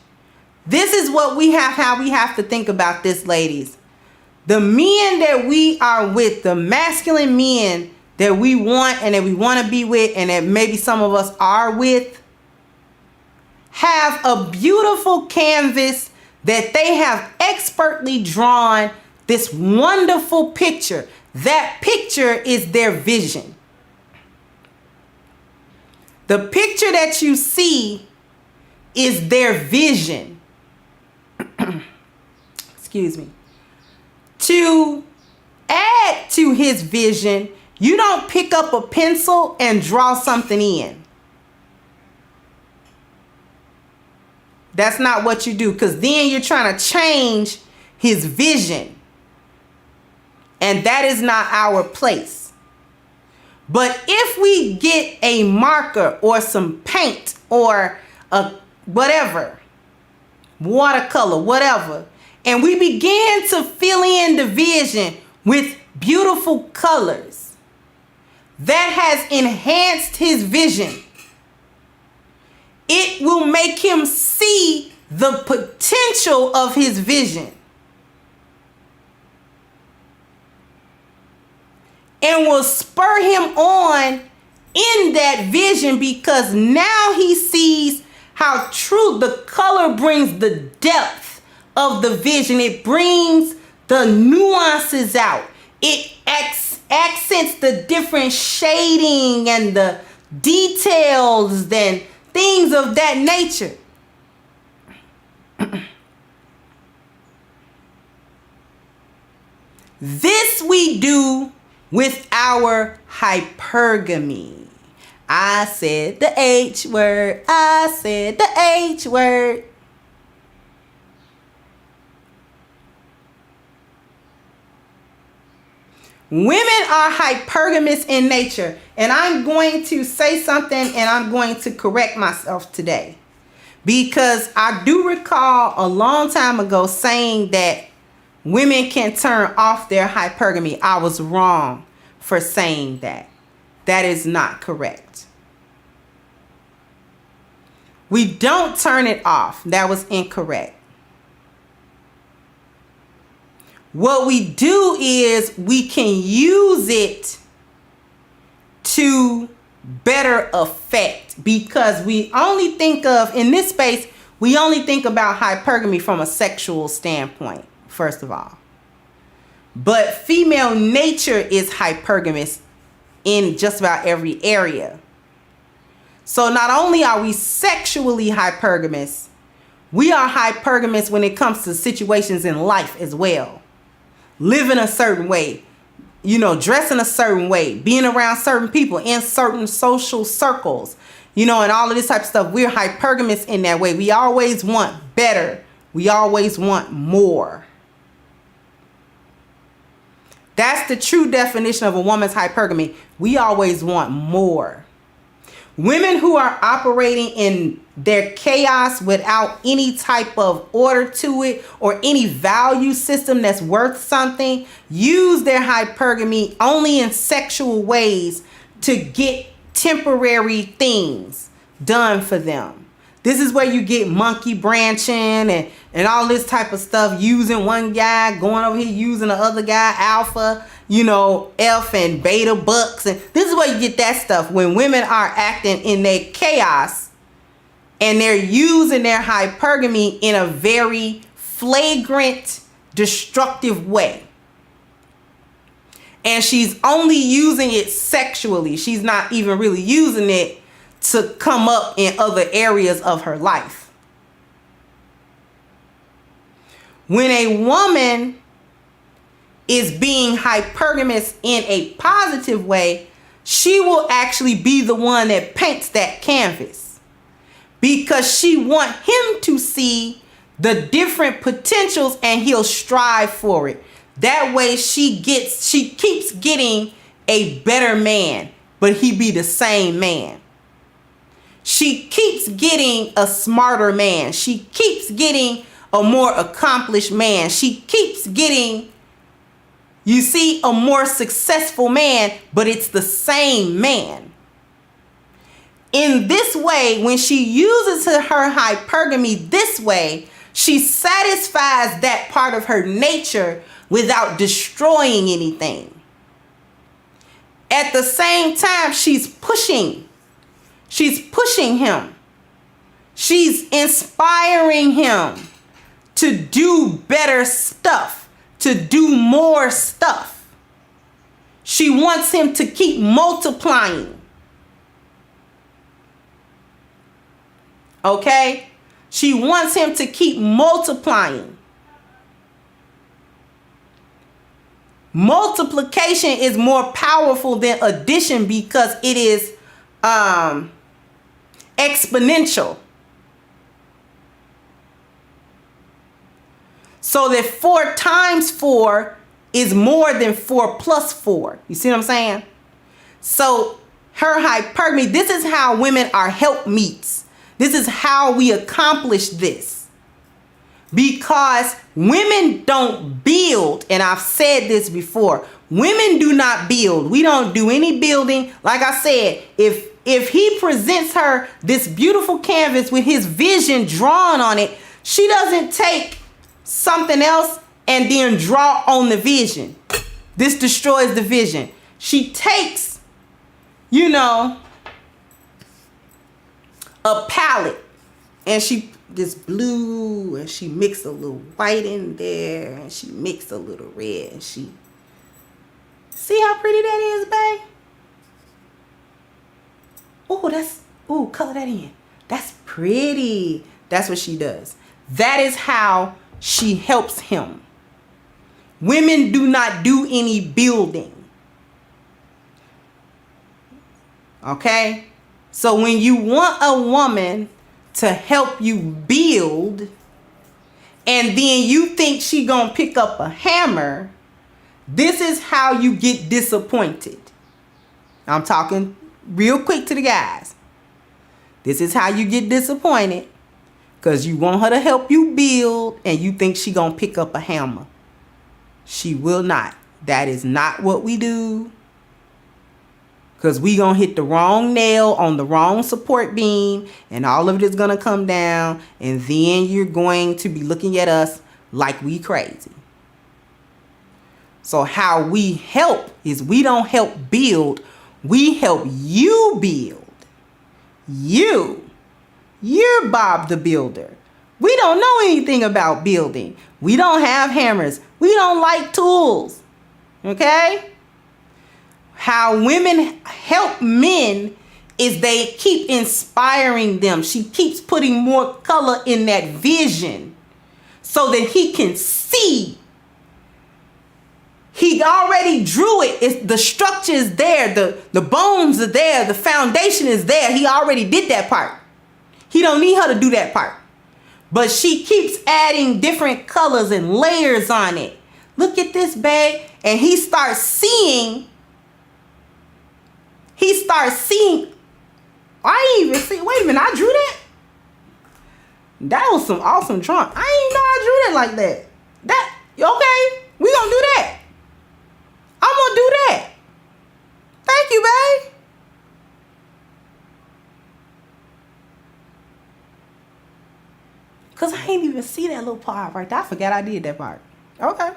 [SPEAKER 4] This is what how we have to think about this, ladies. The men that we are with, the masculine men that we want and that we want to be with, and that maybe some of us are with, have a beautiful canvas that they have expertly drawn this wonderful picture. That picture is their vision. The picture that you see is their vision. Excuse me. To add to his vision, you don't pick up a pencil and draw something in. That's not what you do, because then you're trying to change his vision. And that is not our place. But if we get a marker or some paint or a whatever, watercolor, whatever, and we began to fill in the vision with beautiful colors, that has enhanced his vision. It will make him see the potential of his vision. And will spur him on in that vision, because now he sees how true the color brings the depth of the vision. It brings the nuances out. It accents the different shading and the details and things of that nature. This we do with our hypergamy. I said the H word. I said the H word. Women are hypergamous in nature. And I'm going to say something and I'm going to correct myself today. Because I do recall a long time ago saying that women can turn off their hypergamy. I was wrong for saying that. That is not correct. We don't turn it off. That was incorrect. What we do is we can use it to better effect, because we only think of, in this space, we only think about hypergamy from a sexual standpoint, first of all. But female nature is hypergamous in just about every area. So not only are we sexually hypergamous, we are hypergamous when it comes to situations in life as well. Living a certain way, dressing a certain way, being around certain people in certain social circles, and all of this type of stuff. We're hypergamous in that way. We always want better. We always want more. That's the true definition of a woman's hypergamy. We always want more. Women who are operating in their chaos without any type of order to it or any value system that's worth something use their hypergamy only in sexual ways to get temporary things done for them. This is where you get monkey branching and all this type of stuff, using one guy, going over here using the other guy, alpha, F and beta bucks. And this is where you get that stuff when women are acting in their chaos and they're using their hypergamy in a very flagrant, destructive way. And she's only using it sexually. She's not even really using it to come up in other areas of her life. When a woman is being hypergamous in a positive way, she will actually be the one that paints that canvas because she wants him to see the different potentials and he'll strive for it. That way she keeps getting a better man, but he be the same man. She keeps getting a smarter man. She keeps getting a more accomplished man. She keeps getting, a more successful man, but it's the same man. In this way, when she uses her hypergamy this way, she satisfies that part of her nature without destroying anything. At the same time, she's pushing him. She's inspiring him to do better stuff, to do more stuff. She wants him to keep multiplying. Okay? She wants him to keep multiplying. Multiplication is more powerful than addition because it is exponential. So that 4 times 4 is more than 4 plus 4. You see what I'm saying? So her hypergamy, this is how women are helpmeets. This is how we accomplish this. Because women don't build, and I've said this before, women do not build. We don't do any building. Like I said, if he presents her this beautiful canvas with his vision drawn on it, she doesn't take something else and then draw on the vision. This destroys the vision. She takes, a palette and she this blue and she mixed a little white in there and she mixed a little red and she see how pretty that is, babe? Color that in. That's pretty. That's what she does. That is how she helps him. Women do not do any building. Okay? So when you want a woman to help you build and then you think she gonna pick up a hammer, this is how you get disappointed. I'm talking real quick to the guys. This is how you get disappointed because you want her to help you build and you think she gonna pick up a hammer. She will not. That is not what we do. Because we gonna hit the wrong nail on the wrong support beam and all of it is gonna come down and then you're going to be looking at us like we crazy. So how we help is we don't help build, we help you build. You're Bob the Builder. We don't know anything about building. We don't have hammers. We don't like tools. Okay? How women help men is they keep inspiring them. She keeps putting more color in that vision so that he can see. He already drew it. The structure is there. The bones are there. The foundation is there. He already did that part. He don't need her to do that part. But she keeps adding different colors and layers on it. Look at this, babe. And he starts seeing. I didn't even see. Wait a minute, I drew that? That was some awesome drawing. I didn't know I drew that like that. Okay, we gonna do that. I'm gonna do that. Thank you, babe. Cause I ain't even see that little part right there. I forgot I did that part. Okay.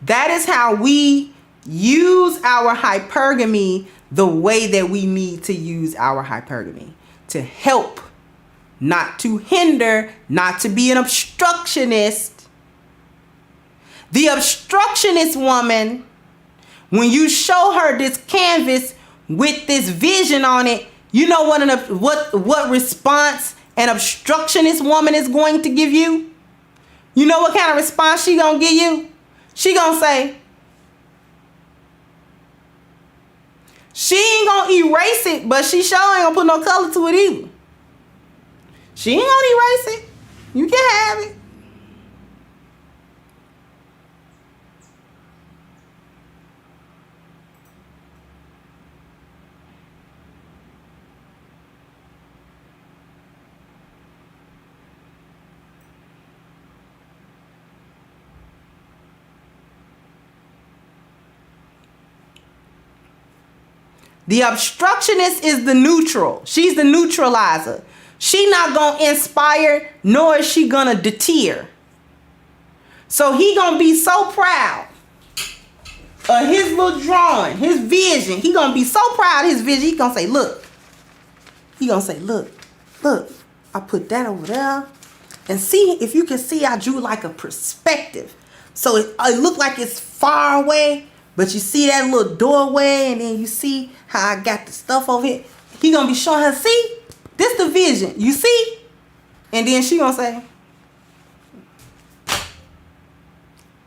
[SPEAKER 4] That is how we use our hypergamy the way that we need to use our hypergamy. To help, not to hinder, not to be an obstructionist. The obstructionist woman, when you show her this canvas with this vision on it, you know what response an obstructionist woman is going to give you? You know what kind of response she gonna give you? She gonna say, she ain't gonna erase it, but she sure ain't gonna put no color to it either. She ain't gonna erase it. You can have it. The obstructionist is the neutral. She's the neutralizer. She not gonna inspire, nor is she gonna deter. So he gonna be so proud of his little drawing, his vision. He gonna be so proud of his vision. He gonna say, look. He gonna say, look, I put that over there. And see, if you can see, I drew like a perspective. So it looked like it's far away. But you see that little doorway, and then you see how I got the stuff over here. He gonna be showing her, see? This the vision, you see? And then she gonna say,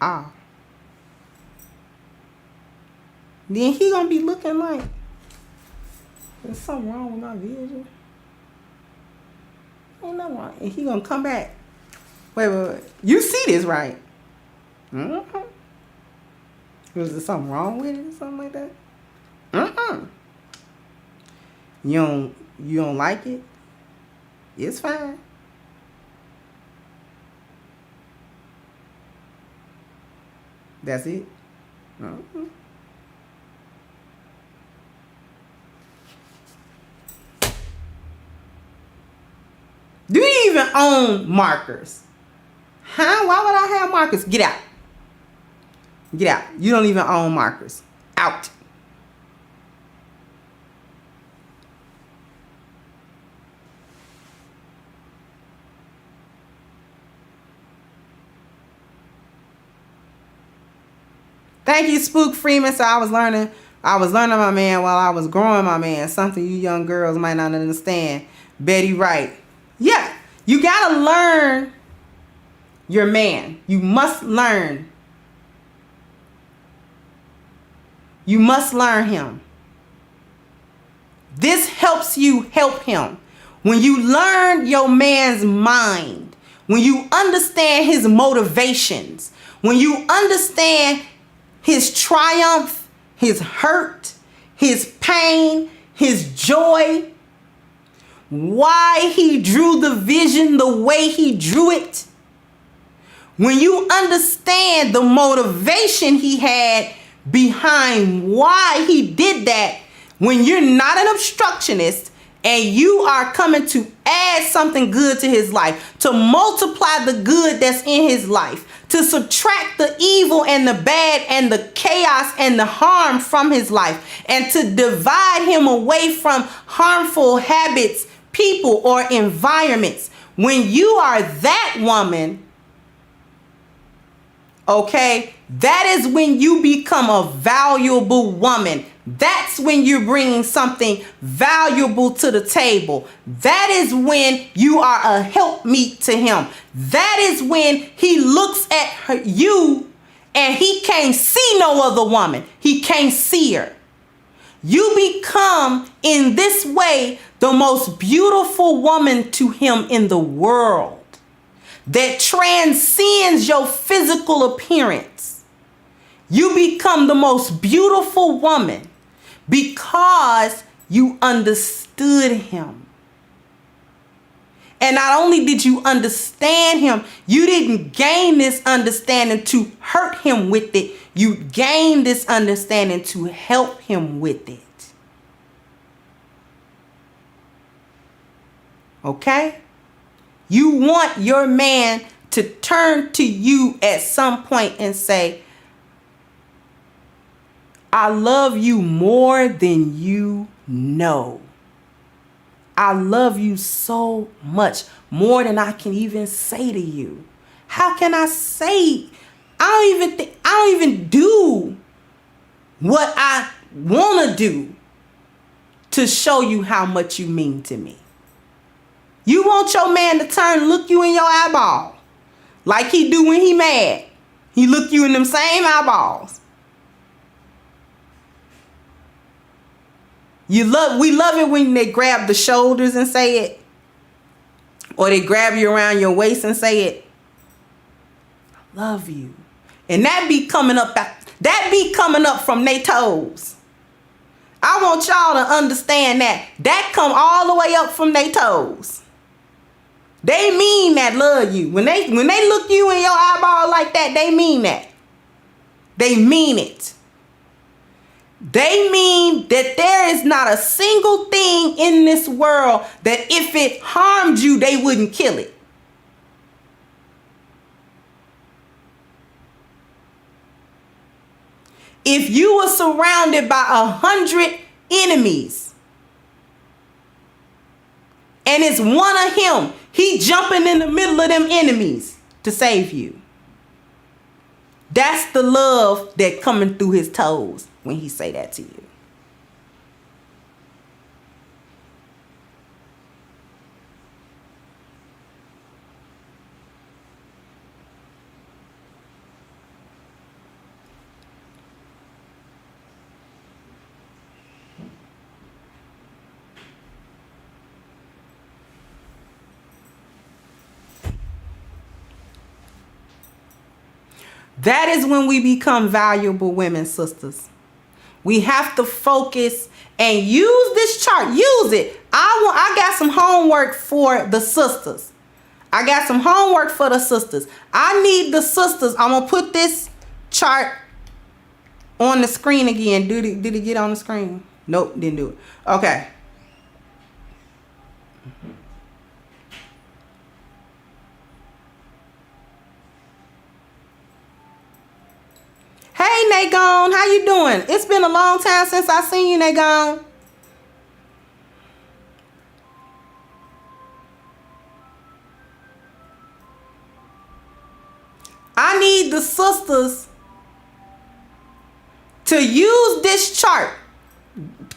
[SPEAKER 4] ah. Then he gonna be looking like, there's something wrong with my vision. Ain't nothing wrong. And he gonna come back. Wait. You see this, right? Mm-hmm. Was there something wrong with it or something like that? You don't like it? It's fine. That's it. Do you even own markers? Huh? Why would I have markers? Get out. Get out. You don't even own markers. Out. Thank you, Spook Freeman. So I was learning my man while I was growing my man. Something you young girls might not understand. Betty Wright. Yeah. You gotta learn your man. You must learn. You must learn him. This helps you help him. When you learn your man's mind, when you understand his motivations, when you understand his triumph, his hurt, his pain, his joy, why he drew the vision the way he drew it, when you understand the motivation he had behind why he did that, when you're not an obstructionist and you are coming to add something good to his life, to multiply the good that's in his life, to subtract the evil and the bad and the chaos and the harm from his life, and to divide him away from harmful habits, people, or environments. When you are that woman, okay, that is when you become a valuable woman. That's when you're bringing something valuable to the table. That is when you are a helpmeet to him. That is when he looks at you and he can't see no other woman. He can't see her. You become, in this way, the most beautiful woman to him in the world that transcends your physical appearance. You become the most beautiful woman because you understood him. And not only did you understand him, you didn't gain this understanding to hurt him with it. You gained this understanding to help him with it. Okay? You want your man to turn to you at some point and say, I love you more than you know. I love you so much, more than I can even say to you. How can I say? I don't even do what I want to do to show you how much you mean to me. You want your man to turn and look you in your eyeball like he do when he mad. He look you in them same eyeballs. We love it when they grab the shoulders and say it. Or they grab you around your waist and say it. I love you. And that be coming up from their toes. I want y'all to understand that. That come all the way up from their toes. They mean that love you. When they look you in your eyeball like that, they mean that. They mean it. They mean that there is not a single thing in this world that if it harmed you, they wouldn't kill it. If you were surrounded by 100 enemies and it's one of him, he jumping in the middle of them enemies to save you. That's the love that coming through his toes when he say that to you. That is when we become valuable women, sisters. We have to focus and use this chart. Use it. I got some homework for the sisters. I need the sisters. I'm going to put this chart on the screen again. Did it get on the screen? Nope, didn't do it. Okay. Hey, Nagon, how you doing? It's been a long time since I seen you, Nagon. I need the sisters to use this chart.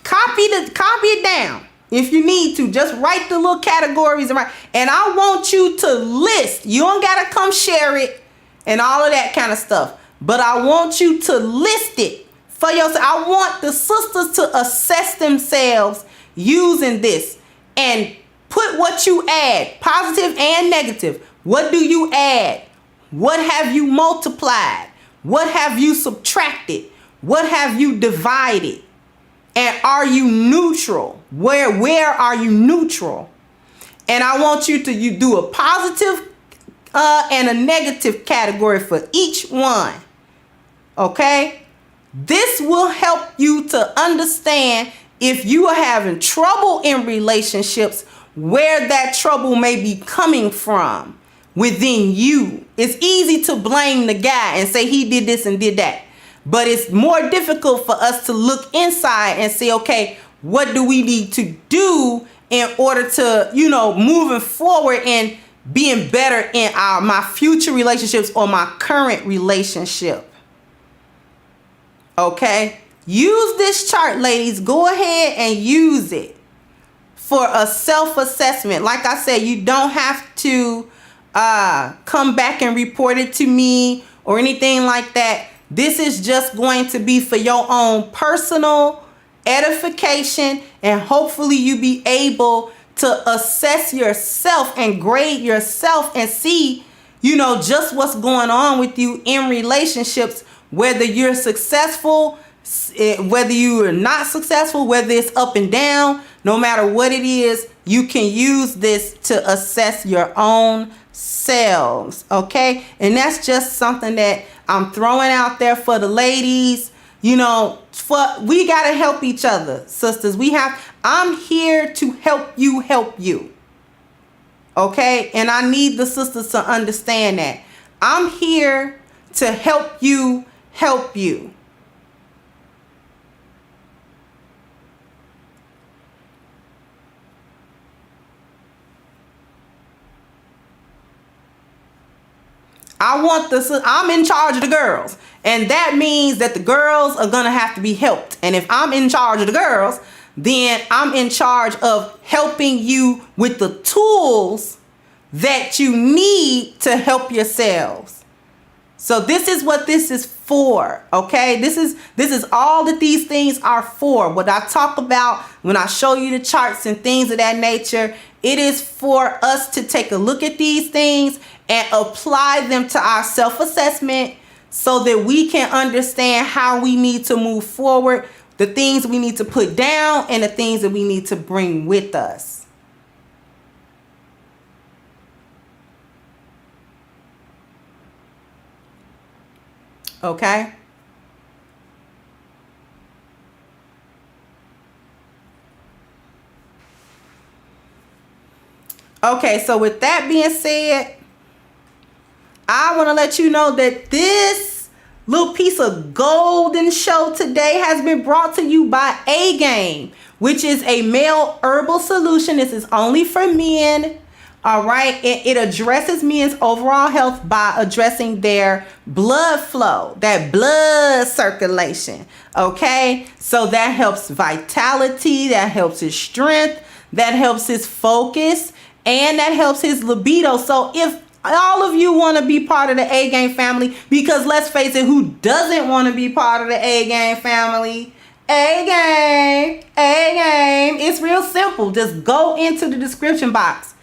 [SPEAKER 4] Copy it down. If you need to, just write the little categories around. And I want you to list. You don't gotta come share it and all of that kind of stuff. But I want you to list it for yourself. I want the sisters to assess themselves using this and put what you add, positive and negative. What do you add? What have you multiplied? What have you subtracted? What have you divided? And are you neutral? Where are you neutral? And I want you to do a positive and a negative category for each one. Okay? This will help you to understand if you are having trouble in relationships, where that trouble may be coming from within you. It's easy to blame the guy and say he did this and did that. But it's more difficult for us to look inside and say, okay, what do we need to do in order to, moving forward and being better in my future relationships or my current relationship. Okay? Use this chart, ladies. Go ahead and use it for a self-assessment. Like I said, you don't have to come back and report it to me or anything like that. This is just going to be for your own personal edification, and hopefully you be able to assess yourself and grade yourself and see, just what's going on with you in relationships, whether you're successful, whether you are not successful, whether it's up and down, no matter what it is, you can use this to assess your own selves. Okay. And that's just something that I'm throwing out there for the ladies. We got to help each other, sisters. I'm here to help you. Okay. And I need the sisters to understand that I'm here to help you. I'm in charge of the girls. And that means that the girls are going to have to be helped. And if I'm in charge of the girls, then I'm in charge of helping you with the tools that you need to help yourselves. So this is what this is for. Okay. This is all that these things are for. What I talk about when I show you the charts and things of that nature, it is for us to take a look at these things and apply them to our self-assessment so that we can understand how we need to move forward, the things we need to put down, and the things that we need to bring with us. Okay? Okay, so with that being said, I want to let you know that this little piece of golden show today has been brought to you by A Game, which is a male herbal solution. This is only for men. All right. It addresses men's overall health by addressing their blood flow, that blood circulation. Okay. So that helps vitality, that helps his strength, that helps his focus, and that helps his libido. So if all of you want to be part of the A Game family, because let's face it, who doesn't want to be part of the A Game family? A Game. It's real simple. Just go into the description box.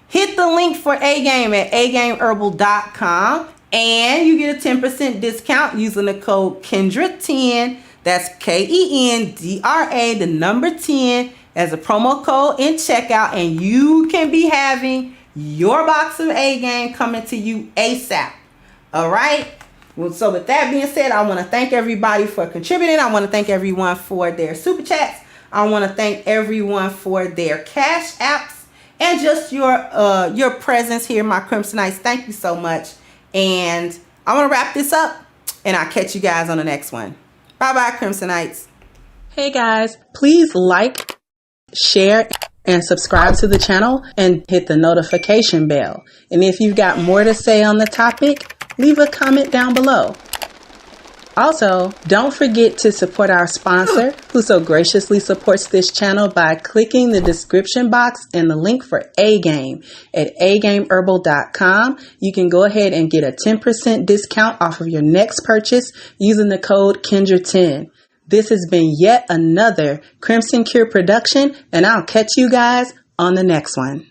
[SPEAKER 4] Hit the link for A Game at agameherbal.com and you get a 10% discount using the code Kendra10. That's KENDRA, the number 10, as a promo code in checkout, and you can be having your box of A Game coming to you ASAP. All right. Well, so with that being said, I want to thank everybody for contributing. I want to thank everyone for their super chats. I want to thank everyone for their cash apps and just your presence here, my Crimsonites. Thank you so much. And I want to wrap this up, and I'll catch you guys on the next one. Bye-bye, Crimsonites. Hey, guys. Please like, share, and subscribe to the channel and hit the notification bell. And if you've got more to say on the topic, leave a comment down below. Also, don't forget to support our sponsor, who so graciously supports this channel by clicking the description box and the link for A Game at agameherbal.com. You can go ahead and get a 10% discount off of your next purchase using the code Kendra10. This has been yet another Crimson Cure production, and I'll catch you guys on the next one.